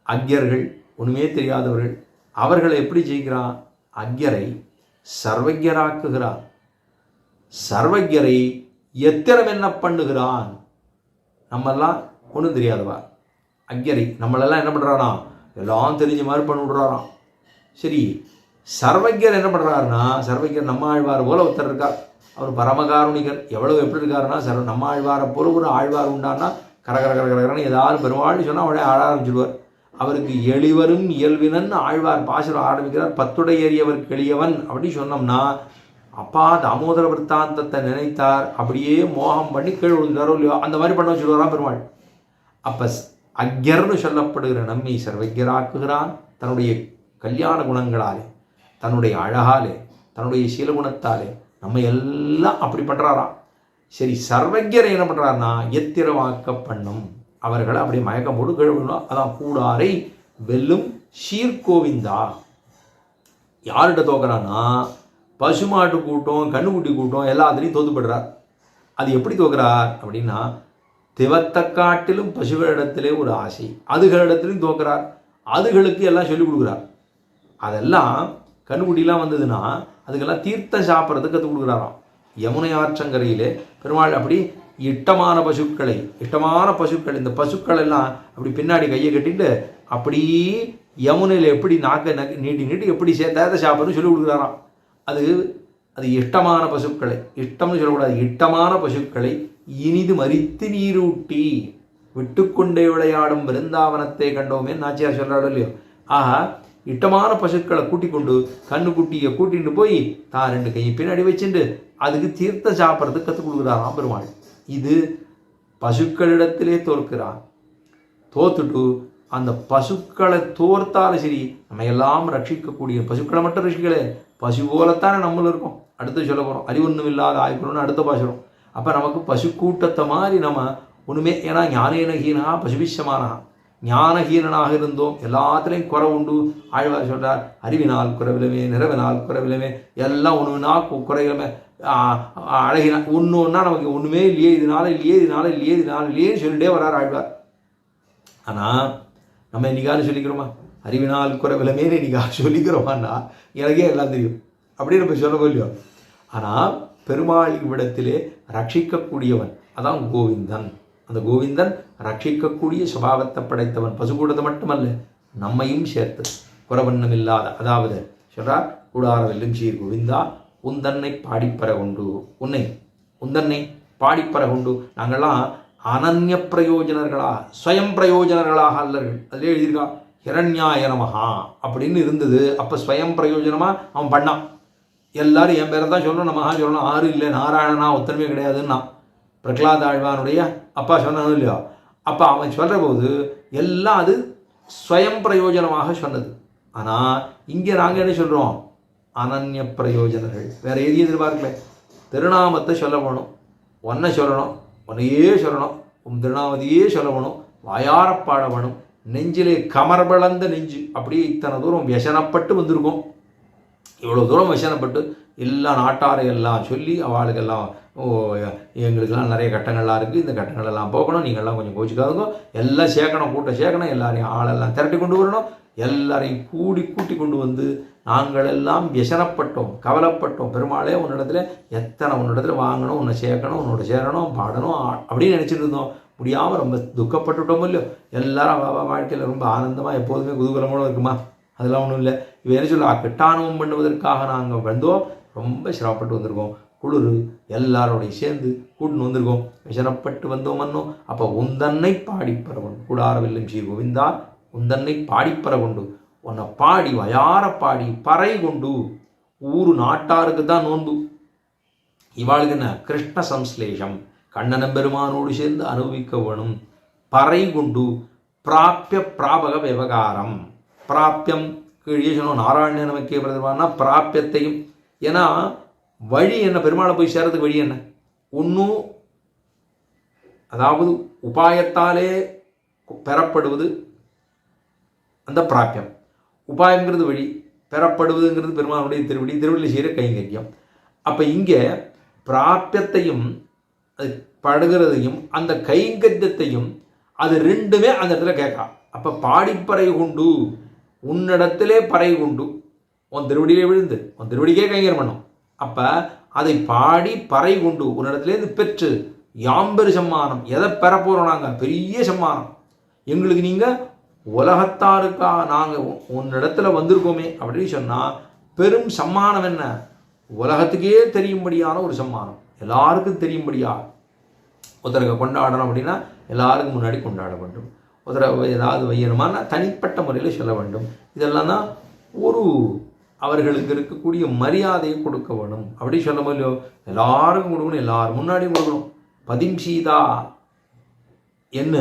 அக்யர்கள் ஒன்றுமே தெரியாதவர்கள், அவர்களை எப்படி ஜெயிக்கிறான்? அக்யரை சர்வஜராக்குகிறான். சர்வஜரை எத்திரம் என்ன பண்ணுகிறான்? நம்மெல்லாம் ஒன்றும் தெரியாதவா, அக்யரை நம்மளெல்லாம் என்ன பண்ணுறானா, எல்லாம் தெரிஞ்ச மாதிரி பண்ணி விடுறாராம். சரி, சர்வஜர் என்ன பண்ணுறாருன்னா, சர்வஜர் நம்மாழ்வார் போல ஒருத்தர் இருக்கார். அவர் பரமகாருணிகர். எவ்வளவு எப்படி இருக்காருன்னா, நம்மாழ்வாரை போல ஒரு ஆழ்வார் உண்டான்னா கரகர கரகரன்னு ஏதாவது பெருமாள்னு சொன்னால் அவளே ஆட ஆரம்பிச்சிடுவார். அவருக்கு எளிவரும் இயல்பினன் ஆழ்வார் பாசுரம் ஆரம்பிக்கிறார். பத்துடையறியவர் எளியவன் அப்படின்னு சொன்னோம்னா, அப்பா தாமோதர விற்த்தாந்தத்தை நினைத்தார், அப்படியே மோகம் பண்ணி கீழ் விழுந்தாரோ இல்லையோ, அந்த மாதிரி பண்ண வச்சுடுவாராம் பெருமாள். அப்போ அக்யர்னு சொல்லப்படுகிற நம்மை சர்வஜராக்குகிறான் தன்னுடைய கல்யாண குணங்களாலே, தன்னுடைய அழகாலே, தன்னுடைய சீலகுணத்தாலே நம்ம எல்லாம் அப்படி பண்ணுறாராம். சரி, சர்வஜரை என்ன பண்ணுறாருன்னா எத்திரவாக்க பண்ணும், அவர்களை அப்படியே மயக்கம் போட்டு கழுவணும். அதான் கூடாரை வெல்லும் சீர்கோவிந்தா. யார்கிட்ட தோக்குறான்னா, பசுமாட்டு கூட்டம், கண்ணுக்குட்டி கூட்டம் எல்லாத்துலேயும் தோத்துப்படுறார். அது எப்படி தோக்குறார் அப்படின்னா, திவத்தை காட்டிலும் பசுகளிடத்திலே ஒரு ஆசை, அதுகளிடத்திலையும் தோக்குறார். அதுகளுக்கு எல்லாம் சொல்லிக் கொடுக்குறார். அதெல்லாம் கண்ணுக்குட்டிலாம் வந்ததுன்னா அதுக்கெல்லாம் தீர்த்தம் சாப்பிட்றதுக்கு கற்றுக் கொடுக்குறாராம். யமுனை ஆற்றங்கரையிலே பெருமாள் அப்படி இட்டமான பசுக்கள், இந்த பசுக்கள் எல்லாம் அப்படி பின்னாடி கையை கட்டிட்டு அப்படி யமுனையில் எப்படி நாக்க நீட்டி எப்படி சேர்த்தாத சாப்பிட்றதுன்னு சொல்லி கொடுக்குறாராம். அது இஷ்டமான பசுக்களை, இஷ்டம்னு சொல்லக்கூடாது, இட்டமான பசுக்களை இனிது மரித்து நீரூட்டி விட்டுக்கொண்டே விளையாடும் விருந்தாவனத்தை கண்டோமே நாச்சியார் சொல்கிறாடோ இல்லையோ. ஆஹா, இட்டமான பசுக்களை கூட்டிக் கொண்டு கண்ணுக்குட்டியை கூட்டிகிட்டு போய் தான் 2 கையை பின்னாடி வச்சுட்டு அதுக்கு தீர்த்த சாப்பிட்றதுக்கு கற்றுக் கொடுக்குறாராம் பெருமாள். இது பசுக்களிடத்திலே தோற்கிறான். தோத்துட்டு அந்த பசுக்களை தோர்த்தாலும் சரி நம்ம எல்லாம் ரட்சிக்கக்கூடிய, பசுக்களை மட்டும் ரட்சிக்கலை, பசு போலத்தானே நம்மளும் இருக்கோம். அடுத்து சொல்ல போகிறோம், அறிவொன்றும் இல்லாத ஆய்க்கணும்னு அடுத்த பாசுறோம். அப்போ நமக்கு பசு கூட்டத்தை மாதிரி நம்ம ஒன்றுமே, ஏன்னா ஞானேனஹீனா பசுபிஷமானா, ஞானஹீனனாக இருந்தோம், எல்லாத்துலேயும் குறை உண்டு. ஆழ்வார் சொல்கிறார், அறிவினால் குறைவிலமே, நிறவினால் குறைவிலமே, எல்லாம் ஒன்றுனா குறைவிலமே, அழகினா ஒன்று ஒன்றா நமக்கு ஒன்றுமே இல்லையே, இதனால இல்லையேன்னு சொல்லிட்டே வர்றார் ஆழ்வார். ஆனால் நம்ம என்னைக்காவது சொல்லிக்கிறோமா? அறிவினால் குறைவிலமேன்னு என்னைக்காவது சொல்லிக்கிறோமான்னா எனக்கே எல்லாம் தெரியும் அப்படின்னு நம்ம சொல்ல இல்லையோ. ஆனால் பெருமாள் விடத்திலே ரட்சிக்கக்கூடியவன், அதான் கோவிந்தன். அந்த கோவிந்தன் ரட்சிக்கக்கூடிய சுபாவத்தை படைத்தவன். பசுக்கூடத்தை மட்டுமல்ல நம்மையும் சேர்த்து குறவண்ணம் இல்லாத, அதாவது சொல்றார், கூடார வெல்லும் சீர் கோவிந்தா உந்தன்னை பாடிப்பற உண்டு, உன்னை உந்தன்னை பாடிப்பற கொண்டு நாங்கள்லாம் அனன்ய பிரயோஜனர்களா ஸ்வயம் பிரயோஜனர்களாக அல்லர்கள் அதிலே எழுதியிருக்கா ஹிரண்யாய நமஹா அப்படின்னு இருந்தது. அப்போ ஸ்வயம் பிரயோஜனமாக அவன் பண்ணான். எல்லாரும் என் பேரை தான் சொல்லணும், நமஹா சொல்லணும், ஆறு இல்லை நாராயணனா ஒத்தனமே கிடையாதுன்னா பிரகலாத ஆழ்வானுடைய அப்பா சொன்னானு இல்லையா. அப்போ அவன் சொல்கிற போது எல்லாம் அது ஸ்வயம் பிரயோஜனமாக சொன்னது. ஆனால் இங்கே நாங்கள் என்ன சொல்கிறோம், அனன்ய பிரயோஜனர்கள். வேறு எதையும் எதிர்பார்க்கல. திருநாமத்தை சொல்ல வேணும், ஒன்றை சொல்லணும், ஒன்றையே சொல்லணும், திருநாமத்தையே சொல்ல வேணும், வாயாரப்பாட வேணும், நெஞ்சிலே கமர்பளந்த நெஞ்சு. அப்படியே இத்தனை தூரம் व्यசனப்பட்டு வந்திருக்கோம். இவ்வளோ தூரம் व्यசனப்பட்டு எல்லா நாட்டாரை எல்லாம் சொல்லி அவளுக்கெல்லாம் எங்களுக்கெல்லாம் நிறைய கட்டங்கள்லாம் இருக்குது, இந்த கட்டங்களெல்லாம் போகணும், நீங்கள்லாம் கொஞ்சம் கோச்சிக்காதுங்க, எல்லாம் சேர்க்கணும், கூட்டம் சேர்க்கணும், எல்லாரையும் ஆளெல்லாம் திரட்டி கொண்டு வரணும், எல்லாரையும் கூட்டி கொண்டு வந்து நாங்கள் எல்லாம் व्यசனப்பட்டோம், கவலைப்பட்டோம். பெருமாளே உன்னிடத்துல உன்னிடத்துல வாங்கணும், உன்னை சேர்க்கணும், உன்னோட சேரணும், பாடணும் அப்படின்னு நினச்சிட்டு இருந்தோம். முடியாமல் ரொம்ப துக்கப்பட்டுட்டோமோ இல்லையோ. எல்லாரும் வாழ்க்கையில் ரொம்ப ஆனந்தமாக எப்போதுமே குதூகலமோடு இருக்குமா, அதெல்லாம் ஒன்றும் இல்லை. இவன் என்ன சொல்ல, கெட்டானுவம் பண்ணுவதற்காக நாங்கள் வந்தோம், ரொம்ப சிரமப்பட்டு வந்திருக்கோம், குளிர் எல்லாரோடைய சேர்ந்து கூட்டுன்னு வந்திருக்கோம், விஷனப்பட்டு வந்தோம் மன்னோம். அப்போ உந்தன்னை பாடிப்பறவன் கூடாரவில்லும் ஸ்ரீ கோவிந்தா உந்தன்னை பாடிப்பற கொண்டு உன்னை பாடி வயார பாடி பறை கொண்டு ஊரு நாட்டாருக்கு தான் நோன்பு. இவாளுக்கு என்ன கிருஷ்ண சம்ஸ்லேஷம், கண்ணனம் பெருமானோடு சேர்ந்து அனுபவிக்க வேணும். பறை கொண்டு பிராப்பிய பிராபக விவகாரம், பிராப்பியம் கீழே சொன்னோம் நாராயண நமக்கே பிரதமான பிராப்பியத்தையும். ஏன்னா வழி என்ன, பெருமாளை போய் சேர்றதுக்கு வழி என்ன, ஒன்றும் அதாவது உபாயத்தாலே பெறப்படுவது அந்த பிராப்பியம், உபாயங்கிறது வழி, பெறப்படுவதுங்கிறது பெருமானுடைய திருவடி செய்கிற கைங்கரியம். அப்போ இங்கே பிராப்பியத்தையும் அது படுகிறதையும் அந்த கைங்கரியத்தையும் அது ரெண்டுமே அந்த இடத்துல கேட்கா. அப்போ பாடிப்பறை கொண்டு உன்னிடத்திலே பறை கொண்டு உன் திருவடியிலே விழுந்து உன் திருவடிக்கே கைங்கரம் பண்ணும். அப்போ அதை பாடி பறை கொண்டு உன்னிடத்துலேருந்து பெற்று யாம்பெரு சம்மானம். எதை பெற போகிறோம் நாங்கள், பெரிய சம்மானம். எங்களுக்கு நீங்கள் உலகத்தாருக்கா நாங்கள் உன்னிடத்துல வந்திருக்கோமே அப்படின்னு சொன்னால் பெரும் சம்மானம் என்ன, உலகத்துக்கே தெரியும்படியான ஒரு சம்மானம், எல்லாருக்கும் தெரியும்படியா. ஒருத்தருக்கு கொண்டாடணும் அப்படின்னா எல்லாருக்கும் முன்னாடி கொண்டாட வேண்டும், ஒருத்தரை ஏதாவது வையணுமானா தனிப்பட்ட முறையில் சொல்ல வேண்டும். இதெல்லாம் தான் ஒரு அவர்களுக்கு இருக்கக்கூடிய மரியாதையை கொடுக்க வேணும். அப்படி சொல்ல முடியலையோ, எல்லாருக்கும் கொடுக்கணும், எல்லாரும் முன்னாடியும் கொடுக்கணும். பதிம்சீதா என்ன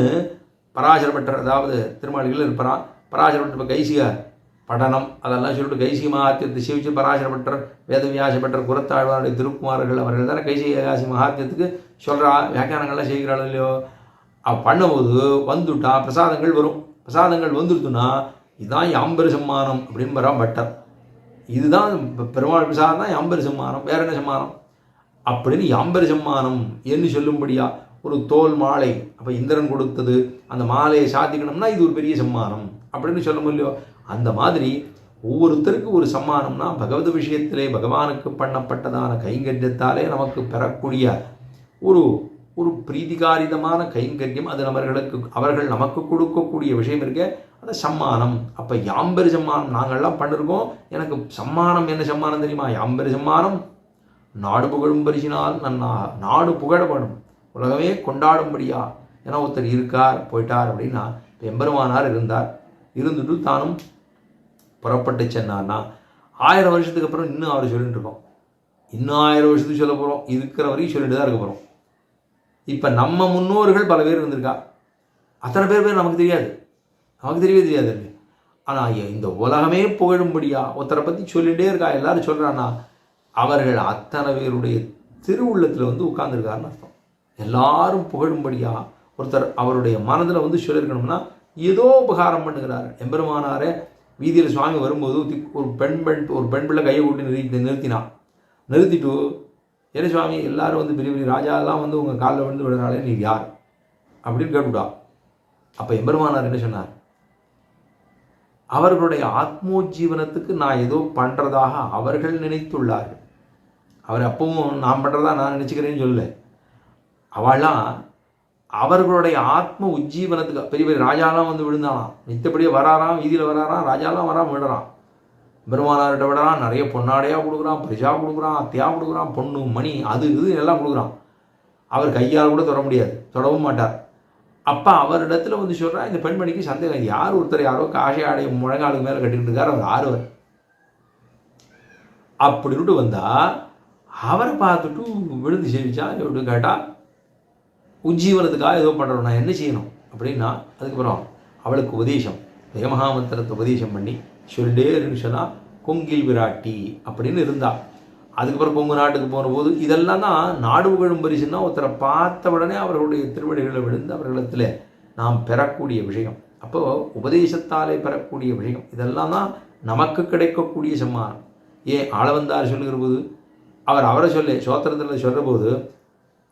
பராசரப்பட்டர், அதாவது திருமாளிகள் இருப்பான் பராசரப்பட்ட கைசிக படனம் அதெல்லாம் சொல்லிட்டு கைசிக மகாத்தியத்தை சிவிச்சு பராசரப்பட்டர் வேதவியாசப்பட்டர் குரத்தாழ்வாருடைய திருக்குமார்கள் அவர்கள் தானே கைசிக ஏகாசி மகாத்தியத்துக்கு சொல்கிறா வியாக்கியானங்கள்லாம் செய்கிறாள் இல்லையோ. பண்ணும்போது வந்துட்டா பிரசாதங்கள் வரும், பிரசாதங்கள் வந்துடுத்துன்னா இதுதான் யாம்பெரு சம்மானம் அப்படின்னு வரா பட்டர். இதுதான் பெருமாள் பிரசாதம் தான் யாம்பெரு சம்மானம், வேற என்ன சம்மானம் அப்படின்னு யாம்பெரு சம்மானம் என்று சொல்லும்படியா ஒரு தோல் மாலை. அப்போ இந்திரன் கொடுத்தது அந்த மாலையை சாத்திக்கணும்னா இது ஒரு பெரிய சம்மானம் அப்படின்னு சொல்ல முடியும். அந்த மாதிரி ஒவ்வொருத்தருக்கு ஒரு சம்மானம்னா பகவத விஷயத்திலே பகவானுக்கு பண்ணப்பட்டதான கைங்கரியத்தாலே நமக்கு பெறக்கூடிய ஒரு ஒரு பிரீதிகாரிதமான கைங்கரியம். அது அவர்கள் நமக்கு கொடுக்கக்கூடிய விஷயம் இருக்க அது சம்மானம். அப்போ யாம்பெரு சம்மானம் நாங்கள்லாம் பண்ணிருக்கோம். எனக்கு சம்மானம் என்ன சம்மானம் தெரியுமா, யாம்பெரு சம்மானம் நாடு புகழும் பரிசினால் நன்னா நாடு புகழப்படும், உலகமே கொண்டாடும்படியா. ஏன்னா ஒருத்தர் இருக்கார் போயிட்டார் அப்படின்னா, இப்போ எம்பெருமானார் இருந்தார், இருந்துட்டு தானும் புறப்பட்டு சென்னார்னா 1000 வருஷத்துக்கு அப்புறம் இன்னும் அவர் சொல்லிட்டு இருக்கோம், இன்னும் 1000 வருஷத்துக்கு சொல்ல போகிறோம், இருக்கிற வரைக்கும் சொல்லிட்டு தான் இருக்க போகிறோம். இப்போ நம்ம முன்னோர்கள் பல பேர் இருந்திருக்கா, அத்தனை பேர் நமக்கு தெரியாது, நமக்கு தெரியவே தெரியாது. ஆனால் இந்த உலகமே புகழும்படியா ஒருத்தரை பற்றி சொல்லிகிட்டே இருக்கா, எல்லாரும் சொல்கிறான்னா அவர்கள் அத்தனை பேருடைய திருவுள்ளத்தில் வந்து உட்கார்ந்துருக்காருன்னு அர்த்தம். எல்லாரும் புகழும்படியா ஒருத்தர் அவருடைய மனதில் வந்து சொல்லியிருக்கணும்னா ஏதோ உபகாரம் பண்ணுகிறார். எம்பெருமானாரே வீதியில் சுவாமி வரும்போது ஒரு பெண் பிள்ளை கையை கூட்டி நிறுத்திட்டு என்ன சுவாமி எல்லாரும் வந்து பெரிய பெரிய ராஜாலாம் வந்து உங்கள் காலில் விழுந்து விடுறாளே நீ யார் அப்படின்னு கேட்டுவிட்டா. அப்போ எம்பெருமானார் என்ன சொன்னார், அவர்களுடைய ஆத்மோஜீவனத்துக்கு நான் ஏதோ பண்ணுறதாக அவர்கள் நினைத்துள்ளார்கள். அவர் அப்பவும் நான் பண்ணுறதா நான் நினச்சிக்கிறேன்னு சொல்லலை. அவள்லாம் அவர்களுடைய ஆத்ம உஜ்ஜீவனத்துக்கு பெரிய பெரிய ராஜாலாம் வந்து விழுந்தாலாம், நித்தப்படியே வராராம், வீதியில் வராராம், ராஜாலாம் வராமல் விடுறான், பெருமானார்கிட்ட விடுறான், நிறைய பொன்னாடையாக கொடுக்குறான், பரிசாக கொடுக்குறான், அத்தையாக கொடுக்குறான், பொண்ணு மணி அது இது எல்லாம் கொடுக்குறான். அவர் கையால் கூட தொட முடியாது, தொடவும் மாட்டார். அப்போ அவரிடத்துல வந்து சொல்கிறா, இந்த பெண்மணிக்கு சந்தேகம், யார் ஒருத்தர் யாரோ காஷை ஆடை முழங்காலுக்கு மேலே கட்டிட்டு இருக்கார், அவர் ஆறுவர் அப்படின்ட்டு வந்தால் அவரை பார்த்துட்டு விழுந்து சேவிச்சா எப்படி கேட்டால், உஜ்ஜீவனத்துக்காக ஏதோ பண்ணுறோம், நான் என்ன செய்யணும் அப்படின்னா, அதுக்கப்புறம் அவளுக்கு உபதேசம், வேமகாமந்திரத்தை உபதேசம் பண்ணி சொல்லிட்டே சொன்னால் கொங்கில் விராட்டி அப்படின்னு இருந்தா. அதுக்கப்புறம் கொங்கு நாட்டுக்கு போன போது இதெல்லாம் தான் நாடு புகழும் பரிசுன்னா, ஒருத்தரை பார்த்த உடனே அவர்களுடைய திருவடிகளை விழுந்து அவர்களிடத்தில் நாம் பெறக்கூடிய விஷயம். அப்போது உபதேசத்தாலே பெறக்கூடிய விஷயம் இதெல்லாம் தான் நமக்கு கிடைக்கக்கூடிய சம்மானம். ஏன் ஆளவந்தார் சொல்லுகிற போது அவரை சொல்ல சோத்திரத்தில் சொல்கிற போது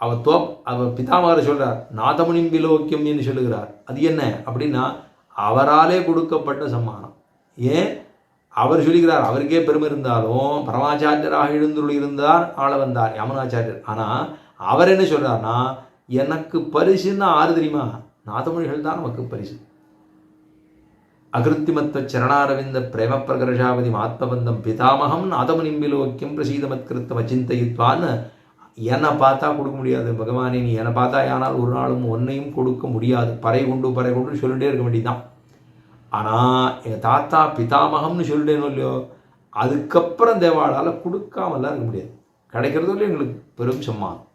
அவர் பிதாமகரை சொல்கிறார், நாதமுனிம் விலோக்கியம் என்று சொல்லுகிறார். அது என்ன அப்படின்னா, அவராலே கொடுக்கப்பட்ட சம்மானம். ஏன் அவர் சொல்லுகிறார், அவருக்கே பெருமை இருந்தாலும் பரமாச்சாரியராக எழுந்துள்ள இருந்தார் ஆளவந்தார் யமுனாச்சாரியர். ஆனால் அவர் என்ன சொல்கிறார்னா, எனக்கு பரிசுன்னா ஆறு தெரியுமா, நாதமொழிகள் தான் நமக்கு பரிசு. அகிருத்திமத்வ சரணாரவிந்த பிரேம பிரகர்ஷாவதி ஆத்மபந்தம் பிதாமகம் நாதமுனிம் விலோக்கியம் பிரசீதமத்கிருத்தம் அச்சிந்தையித்வான்னு என்னை பார்த்தா கொடுக்க முடியாது பகவானே, நீ என்னை பார்த்தா யானால் ஒரு நாளும் ஒன்னையும் கொடுக்க முடியாது, பறை கொண்டு சொல்லிட்டே இருக்க வேண்டியதுதான். ஆனால் எங்கள் தாத்தா பிதாமகம்னு சொல்லிட்டேனோ இல்லையோ, அதுக்கப்புறம் தேவாளால் கொடுக்காமலாம் இருக்க முடியாது, கிடைக்கிறதோ இல்லையோ எங்களுக்கு பெரும் சம்மானம்,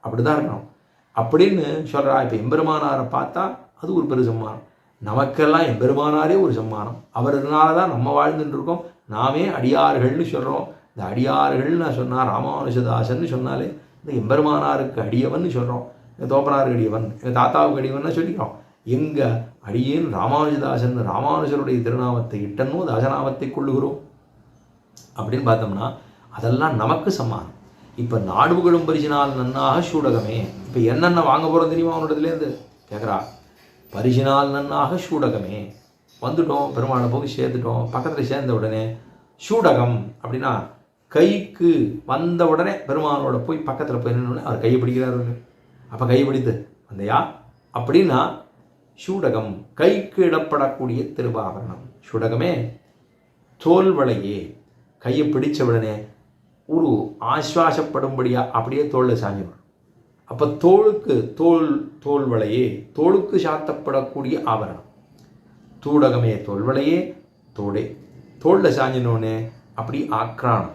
அப்படி தான் இருக்கணும் அப்படின்னு சொல்கிறா. இப்போ எம்பெருமானாரை பார்த்தா அது ஒரு பெரும் சம்மானம், நமக்கெல்லாம் எம்பெருமானாரே ஒரு சம்மானம். அவர்னால தான் நம்ம வாழ்ந்துட்டு இருக்கோம். நாமே அடியார்கள்னு சொல்கிறோம். இந்த அடியார்கள்னு நான் சொன்னால் ராமானுஜதாசன் சொன்னாலே இந்த எம்பெருமானாருக்கு அடியவன் சொல்கிறோம், எங்கள் தோப்பனாருக்கு அடியவன், எங்கள் தாத்தாவுக்கு அடியவன் சொல்லிக்கிறோம். எங்கள் அடியேன் ராமானுஜதாசன் ராமானுஜருடைய திருநாமத்தை இட்டனோ தாசநாமத்தை கொள்ளுகிறோம் அப்படின்னு பார்த்தோம்னா அதெல்லாம் நமக்கு சம்மானம். இப்போ நாடு புகழும் பரிசினால் நன்னாக சூடகமே. இப்போ என்னென்ன வாங்க போகிறோம் தெரியுமா அவனோடதுலேருந்து கேட்குறா. பரிசினால் நன்னாக சூடகமே. வந்துட்டோம், பெருமாளை போய் சேர்த்துட்டோம். பக்கத்தில் சேர்ந்த உடனே சூடகம் அப்படின்னா கைக்கு வந்த உடனே பெருமானோட போய் பக்கத்தில் போய் நின்று அவர் கையை பிடிக்கிறாரு. அப்போ கையை பிடித்து வந்தையா அப்படின்னா சூடகம் கைக்கு இடப்படக்கூடிய திருவாபரணம். சூடகமே தோல்வளையே, கையை பிடிச்ச உடனே ஒரு ஆஸ்வாசப்படும்படியாக அப்படியே தோளில் சாஞ்சிடும். அப்போ தோளுக்கு தோல்வளையே, தோளுக்கு சாத்தப்படக்கூடிய ஆபரணம். தூடகமே தோல்வளையே தோடே, தோளில் சாஞ்சினோடனே அப்படி ஆக்ரானம்,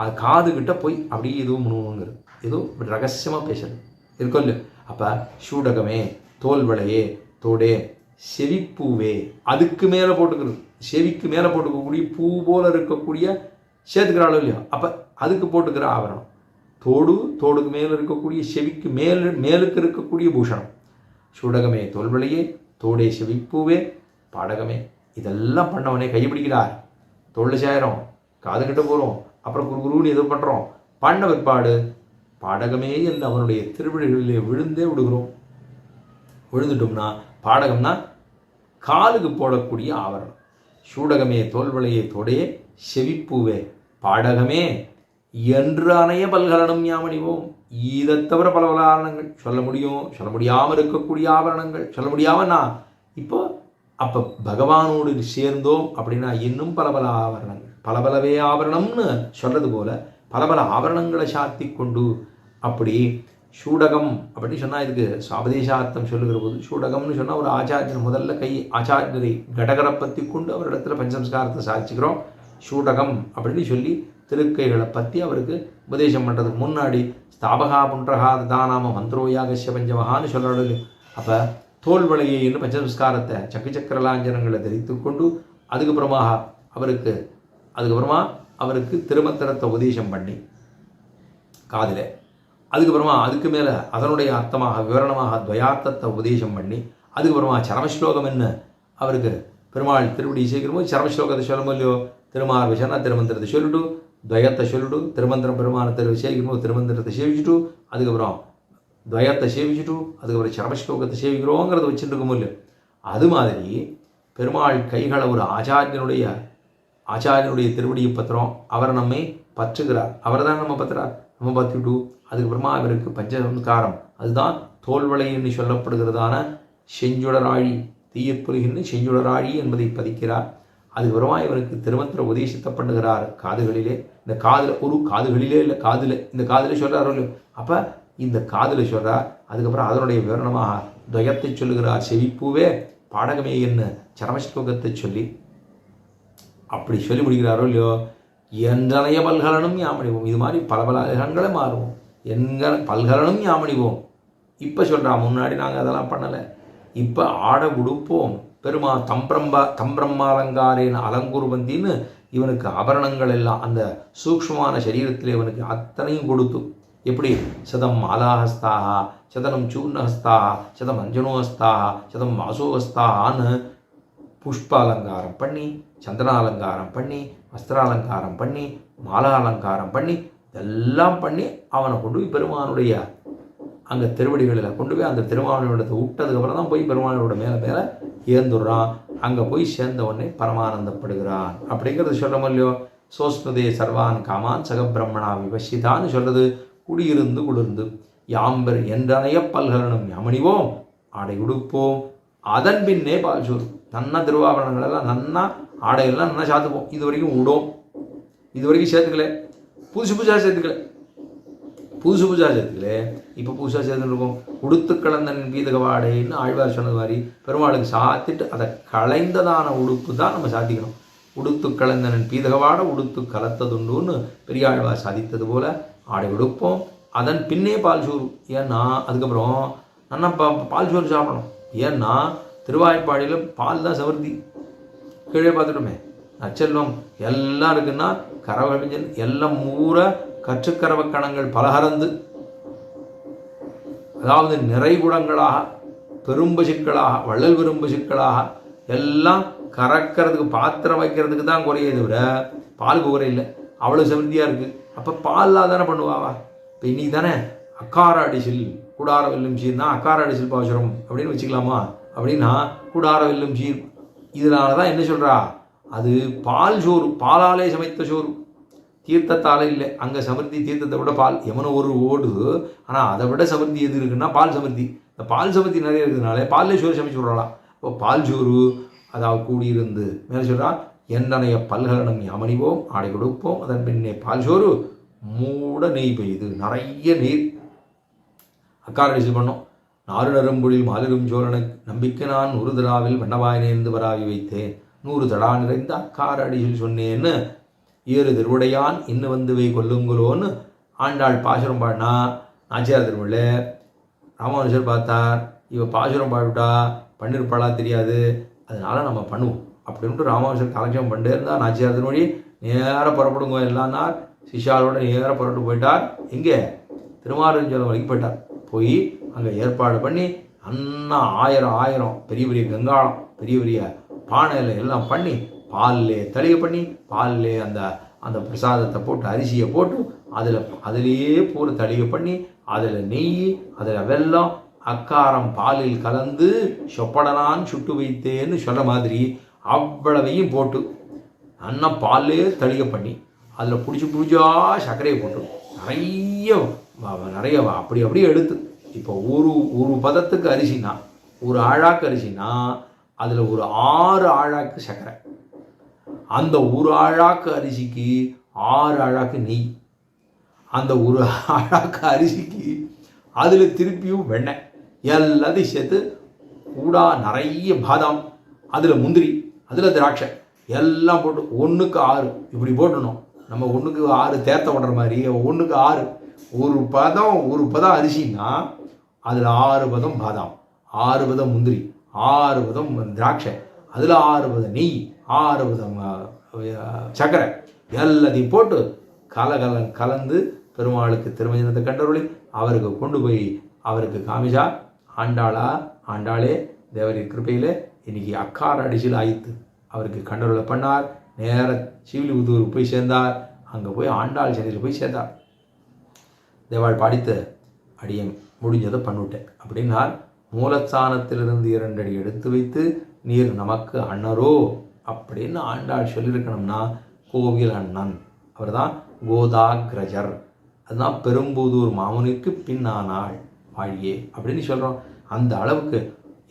அது காதுகிட்ட போய் அப்படியே எதுவும் முணுங்கிறது, ஏதோ ரகசியமாக பேசுறது இருக்கோ இல்லையோ. அப்போ சூடகமே தோல்வளையே தோடே செவிப்பூவே, அதுக்கு மேலே போட்டுக்கிறது, செவிக்கு மேலே போட்டுக்கக்கூடிய பூ போல இருக்கக்கூடிய சேர்த்துக்கிறாளோ இல்லையோ, அப்போ அதுக்கு போட்டுக்கிற ஆபரணம். தோடுக்கு மேலே இருக்கக்கூடிய செவிக்கு மேலுக்கு இருக்கக்கூடிய பூஷணம். சூடகமே தோல்வளையே தோடே செவிப்பூவே பாடகமே. இதெல்லாம் பண்ணவனே கையை பிடிக்கிறார், தோளில் சேரம், காதுகிட்ட போகிறோம், அப்புறம் குருகுருன்னு எதுவும் பண்ணுறோம். பண்ண பிற்பாடு பாடகமே என்று அவனுடைய திருவிழிகளிலே விழுந்தே விடுகிறோம். விழுந்துட்டோம்னா பாடகம்னா காலுக்கு போடக்கூடிய ஆவரணம். சூடகமே தோல்வளையே தோடே செவிப்பூவே பாடகமே என்று அணைய பல்கலனம் யாமணிவோம். இதை தவிர பல பல ஆவரணங்கள் சொல்ல முடியும், சொல்ல முடியாமல் இருக்கக்கூடிய ஆபரணங்கள் சொல்ல முடியாமன்னா இப்போ அப்போ பகவானோடு சேர்ந்தோம் அப்படின்னா இன்னும் பல பல ஆபரணங்கள், பல பலவே ஆபரணம்னு சொல்கிறது போல பல பல ஆபரணங்களை சாத்தி கொண்டு அப்படி சூடகம் அப்படின்னு சொன்னால் இதுக்கு சாபதேசார்த்தம் சொல்லுகிற போது சூடகம்னு சொன்னால் ஒரு ஆச்சாரியன் முதல்ல ஆச்சாரியரை கடகரை பற்றி கொண்டு அவரிடத்துல பஞ்சசம்ஸ்காரத்தை சாதிச்சுக்கிறோம். சூடகம் அப்படின்னு சொல்லி திருக்கைகளை பற்றி அவருக்கு உபதேசம் பண்ணுறதுக்கு முன்னாடி ஸ்தாபகா புன்றகா தானாம மந்திரோயாகசிய பஞ்சமகான்னு சொல்கிறாரு. அப்போ தோல்வளையேன்னு பஞ்சசம்ஸ்காரத்தை சக்கரலாஞ்சனங்களை தரித்து கொண்டு அதுக்கப்புறமா அவருக்கு திருமந்திரத்தை உபதேசம் பண்ணி காதில், அதுக்கப்புறமா அதுக்கு மேலே அதனுடைய அர்த்தமாக விவரணமாக துவயார்த்தத்தை உபதேசம் பண்ணி அதுக்கப்புறமா சரமஸ்லோகம் என்ன அவருக்கு பெருமாள் திருவடி சேர்க்கிற போது சரமஸ்லோகத்தை சொல்லும் இல்லையோ, திருமார் சொன்னா திருமந்திரத்தை சொல்லிட்டு துவயத்தை சொல்லிட்டு திருமந்திரம் பெருமானை சேவிக்கும் போது திருமந்திரத்தை சேவிச்சுட்டு அதுக்கப்புறம் துவயத்தை சேவிச்சுட்டு அதுக்கப்புறம் சரமஸ்லோகத்தை சேவிக்கிறோங்கிறத வச்சுட்டு இருக்கும் இல்லையோ. அது மாதிரி பெருமாள் கைகளை ஒரு ஆச்சாரியனுடைய திருவடியை பத்திரம், அவர் நம்மை பற்றுகிறார், அவர் தான் நம்ம பற்றுறார், நம்ம பற்றிட்டு அதுக்கப்புறமா அவருக்கு பஞ்சசம்ஸ்காரம், அதுதான் தோல்வளைன்னு சொல்லப்படுகிறதான செஞ்சுடராழி தீயற்புரிகின்ற செஞ்சுடராழி என்பதை பதிக்கிறார். அதுக்கப்புறமா இவருக்கு திருமந்திர உபதேசத்தை பண்ணுகிறார் காதுகளிலே. இந்த காதில் ஒரு காதுகளிலே இல்லை காதில் இந்த காதில் சொல்கிறாரோ இல்லையோ. அப்போ இந்த காதில் சொல்கிறார். அதுக்கப்புறம் அதனுடைய விவரணமாக துவயத்தை சொல்லுகிறார். செவிப்பூவே பாடகமே என்ன சரமஸ்லோகத்தை சொல்லி அப்படி சொல்லி முடிக்கிறாரோ இல்லையோ, என்றனைய பல்கலனும் யாமணிவோம். இது மாதிரி பல பல அழகங்களை மாறுவோம். பல்கலனும் யாமணிவோம். இப்போ சொல்கிறா, முன்னாடி நாங்கள் அதெல்லாம் பண்ணலை. இப்போ ஆட உடுப்போம். பெருமா தம்பிரம்மாலங்காரேன்னு அலங்குருபந்தின்னு இவனுக்கு ஆபரணங்கள் எல்லாம் அந்த சூக்ஷ்மமான சரீரத்தில் இவனுக்கு அத்தனையும் கொடுத்து, எப்படி சதம் மாலாஹஸ்தாகா, சதனம் சூர்ணஹஸ்தாகா, சதம் அஞ்சனோஹஸ்தாகா, சதம் வாசோஹஸ்தாகான்னு புஷ்பாலங்காரம் பண்ணி, சந்திராலங்காரம் பண்ணி, வஸ்திராலங்காரம் பண்ணி, மாலாலங்காரம் பண்ணி, இதெல்லாம் பண்ணி அவனை கொண்டு போய் பெருமானுடைய அங்கே திருவடிகளில் கொண்டு போய் அந்த திருமாவளியோடத்தை விட்டதுக்கப்புறம் தான் போய் பெருமானோட மேலே ஏந்துடுறான். அங்கே போய் சேர்ந்தவொடனே பரமானந்தப்படுகிறான் அப்படிங்கிறது சொல்கிறோம் இல்லையோ. சோஸ்மதே சர்வான் காமான் சகபிரம்மணா விவசிதான்னு சொல்கிறது. குடியிருந்து குளிர்ந்து யாம்பர் என்றனைய பல்கலனும் யமணிவோம் ஆடை உடுப்போம் அதன் பின்னே பால்சோறு. நன்னா திருவாபரணங்கள் எல்லாம் நன்னா ஆடைகள்லாம் நல்லா சாத்துப்போம். இது வரைக்கும் விடும், இது வரைக்கும் சேர்த்துக்கல, புதுசாக சேர்த்துக்கல, இப்போ புதுசாக சேர்த்துருக்கோம். உடுத்து கலந்தன் பீதகவாடைன்னு ஆழ்வார் சொன்னது மாதிரி பெருமாளுக்கு சாத்திட்டு அதை கலைந்ததான உடுப்பு தான் நம்ம சாத்திக்கணும். உடுத்து கலந்தனன் பீதகவாட உடுத்து கலத்ததுண்டுன்னு பெரியாழ்வார் சாதித்தது போல் ஆடை உடுப்போம் அதன் பின்னே பால் சோறு. ஏன்னா அதுக்கப்புறம் நல்லா பால் சோறு சாப்பிடணும். ஏன்னா திருவாய்ப்பாடியில் பால் தான் சமர்த்தி. கீழே பார்த்துட்டோமே, நச்செல்வம் எல்லாம் இருக்குன்னா கரவஞ்சன் எல்லாம் ஊற கற்றுக்கரவக்கணங்கள் பலகரந்து, அதாவது நிறைகுடங்களாக பெரும்பசுக்களாக வள்ளல் விரும்பசுக்களாக எல்லாம் கறக்கிறதுக்கு பாத்திரம் வைக்கிறதுக்கு தான் குறையே தவிர பாலுக்கு குறையில்லை. அவ்வளோ சமிருத்தியாக இருக்குது. அப்போ பால்லாம் தானே பண்ணுவாவா? இப்போ இன்னைக்கு தானே அக்கார அடிசில் கூடார வெல்லும் சீர் தான் அக்கார அடிசில் பாசுரம் அப்படின்னு வச்சுக்கலாமா? அப்படின்னா கூடார வெல்லும் சீர் இதனால தான் என்ன சொல்கிறா, அது பால் சோறு, பாலாலே சமைத்த சோறு, தீர்த்தத்தாலே இல்லை. அங்கே சமிருத்தி தீர்த்தத்தை விட பால் எமனோ ஒரு ஓடுது. ஆனால் அதை விட சமிருத்தி எது இருக்குன்னா பால் சமிருத்தி. இந்த பால் சமிருத்தி நிறைய இருக்கிறதுனால பாலே சோறு சமைச்சு விட்றலாம். இப்போ பால் சோறு அதாவது கூடியிருந்து மேலே சொல்கிறா, என்னனைய பல்கலனும் யமணிவோம் ஆடை கொடுப்போம் அதன் பின்னே பால் சோறு மூட நெய் பெய்யுது. நிறைய நீர் அக்காரடிச்சு பண்ணோம். நாறு நரும்பொழில் மாலிரும் சோழனை நம்பிக்கை நான் 100 தடாவில் வண்ணவாய் நேர்ந்து வராவி வைத்தேன் 100 தடா நிறைந்த அக்கார அடியில் சொன்னேன்னு 7 திருவுடையான் இன்னும் வந்து வை கொல்லுங்களோன்னு ஆண்டாள் பாசுரம் பாடினா. நாச்சியார் திருமொழில ராமானுஜர் பார்த்தார், இவ பாசுரம் பாடிவிட்டா பண்ணிருப்பாளா தெரியாது, அதனால நம்ம பண்ணுவோம் அப்படின்ட்டு ராமானுஜர் கலெக்ஷன் பண்ணிட்டே இருந்தார். நாச்சியார் திருமொழி நேராக புறப்படுங்க எல்லான்னார். சிஷாலோட நேராக புறப்பட்டு போயிட்டார். எங்கே? திருமாரஞ்சோலம் வரைக்கும் போயிட்டார். போய் அங்கே ஏற்பாடு பண்ணி அண்ணா 1000 பெரிய பெரிய கங்காளம் பெரிய பெரிய பானையில் எல்லாம் பண்ணி பால்லே தளிகை பண்ணி பால்லே அந்த அந்த பிரசாதத்தை போட்டு அரிசியை போட்டு அதிலேயே பூரா தளிகை பண்ணி அதில் நெய் அதில் வெல்லம் அக்காரம் பாலில் கலந்து சொப்படனான் சுட்டு வைத்தேன்னு சொல்கிற மாதிரி அவ்வளவையும் போட்டு அண்ணா பால்லே தளிகை பண்ணி அதில் பிடிச்சா சர்க்கரையை போட்டு நிறைய அப்படியே எடுத்து இப்போ ஒரு பதத்துக்கு அரிசினா ஒரு ஆழாக்கு அரிசினா அதில் ஒரு 6 ஆழாக்கு சர்க்கரை, அந்த ஒரு ஆழாக்கு அரிசிக்கு 6 ஆழாக்கு நெய், அந்த ஒரு ஆழாக்கு அரிசிக்கு அதில் திருப்பியும் வெண்ணெய் எல்லாத்தையும் சேர்த்து கூடா நிறைய பாதாம், அதில் முந்திரி, அதில் திராட்சை எல்லாம் போட்டு 1க்கு 6 இப்படி போட்டணும். நம்ம 1க்கு 6 தேர்த்த பண்ணுற மாதிரி 1க்கு 6 ஒரு பதம் அரிசின்னா அதில் 6 பதம் பாதாம், 6 பதம் முந்திரி, 6 பதம் திராட்சை, அதில் 6 பதம் நெய், 6 பதம் சர்க்கரை எல்லாத்தையும் போட்டு கலந்து பெருமாளுக்கு திருமஞ்சனத்தை கண்டருளி அவருக்கு கொண்டு போய் அவருக்கு காமிச்சா. ஆண்டாளே தேவரின் கிருப்பையில் இன்னைக்கு அக்கார அடிசில் ஆயித்து அவருக்கு கண்டருளை பண்ணார். நேர சிவிலிபுத்தூருக்கு போய் சேர்ந்தார். அங்கே போய் ஆண்டாள் சனியில் போய் சேர்ந்தார். தேவாள் பாடித்து அடியை முடிஞ்சதை பண்ணிவிட்டேன் அப்படின்னார். மூலஸ்தானத்திலிருந்து 2 அடி எடுத்து வைத்து நீர் நமக்கு அண்ணரோ அப்படின்னு ஆண்டாள் சொல்லியிருக்கணும்னா கோவில் அண்ணன் அவர் தான் கோதாகிரஜர். அதுதான் பெரும்புதூர் மாமுனிக்கு பின்னானாள் வாழியே அப்படின்னு சொல்கிறோம். அந்த அளவுக்கு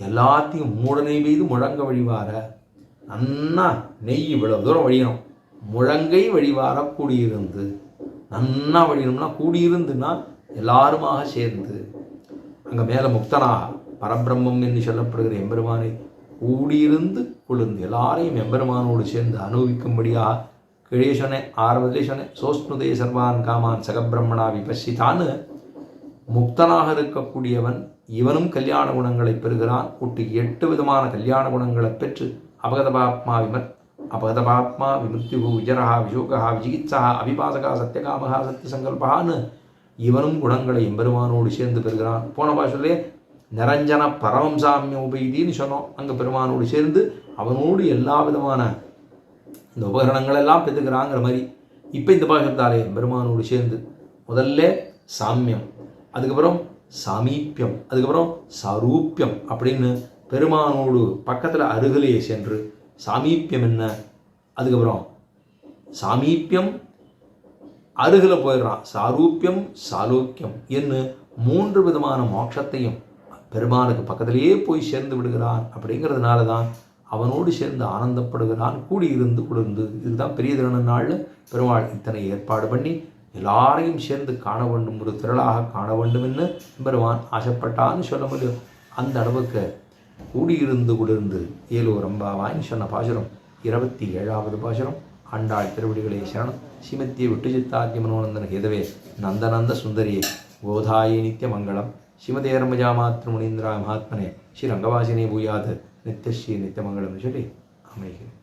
எல்லாத்தையும் மூட நெய் பெய்து முழங்க வழிவார நன்னா நெய் இவ்வளவு தூரம் வழியணும். முழங்கை வழிவார கூடியிருந்து நன்னா வழியணும்னா கூடியிருந்துன்னா எல்லாருமாக சேர்ந்து அங்கே மேலே முக்தனாக பரபிரம்மம் என்று சொல்லப்படுகிற எம்பெருமானை கூடியிருந்து குளிர்ந்து எல்லாரையும் எம்பெருமானோடு சேர்ந்து அனுபவிக்கும்படியாக கீழே சொன்னேன், ஆரம்பத்திலே சொன்னேன், சோஸ்னுதே சர்வான் காமான் சகபிரம்மணா விபஷிதான்னு முக்தனாக இருக்கக்கூடியவன் இவனும் கல்யாண குணங்களை பெறுகிறான். கூட்டு 8 விதமான கல்யாண குணங்களை பெற்று அபகதபாத்மா விமுக்திகு விஜரஹா விசோகா விஜிகித்சா அபிபாசகா சத்தியகாமகா சத்தியசங்கல்பான்னு இவனும் குணங்களை எம்பெருமானோடு சேர்ந்து பெறுகிறான். போன பாஷையிலே நிரஞ்சன பரமம் சாமிய உபைதின்னு சொன்னோம். அங்கே பெருமானோடு சேர்ந்து அவனோடு எல்லா விதமான இந்த உபகரணங்கள் எல்லாம் பெற்றுக்கிறாங்கிற மாதிரி இப்போ இந்த பாஷத்தாலே பெருமானோடு சேர்ந்து முதல்ல சாமியம், அதுக்கப்புறம் சாமீப்பியம், அதுக்கப்புறம் சாரூப்பியம் அப்படின்னு பெருமானோடு பக்கத்தில் அருகிலேயே சென்று சாமீப்பியம் என்ன, அதுக்கப்புறம் சாமீப்பியம் அருகில் போயிடுறான், சாரூப்பியம் சாலோக்கியம் என்று 3 விதமான மோட்சத்தையும் பெருமானுக்கு பக்கத்திலேயே போய் சேர்ந்து விடுகிறான். அப்படிங்கிறதுனால தான் அவனோடு சேர்ந்து ஆனந்தப்படுகிறான், கூடியிருந்து குளிர்ந்து. இதுதான் பெரிய திருநாளில் பெருமாள் இத்தனை ஏற்பாடு பண்ணி எல்லாரையும் சேர்ந்து காண வேண்டும், ஒரு திரளாக காண வேண்டும் என்று பெருமான் ஆசைப்பட்டான்னு சொல்ல முடியும். அந்த அளவுக்கு கூடியிருந்து குளிர்ந்து ஏலூர் அம்பாவாயின்னு சொன்ன பாசுரம் 27வது பாசுரம். ஆண்டாள் திருவடிகளே சரணம். ஸ்ரீமத்திய விட்டுச்சித்தாக்கிய மனோநந்தன ஹேதவே நந்தநந்த சுந்தரியே கோதாயே நித்திய மங்களம். ஸ்ரீமதே ரமஜாமாத்ரு முனீந்திரா மகாத்மனே ஸ்ரீ ரங்கவாசினே பூயாது நித்தியஸ்ரீ நித்தியமங்கலம் சொல்லி அமைகிறேன்.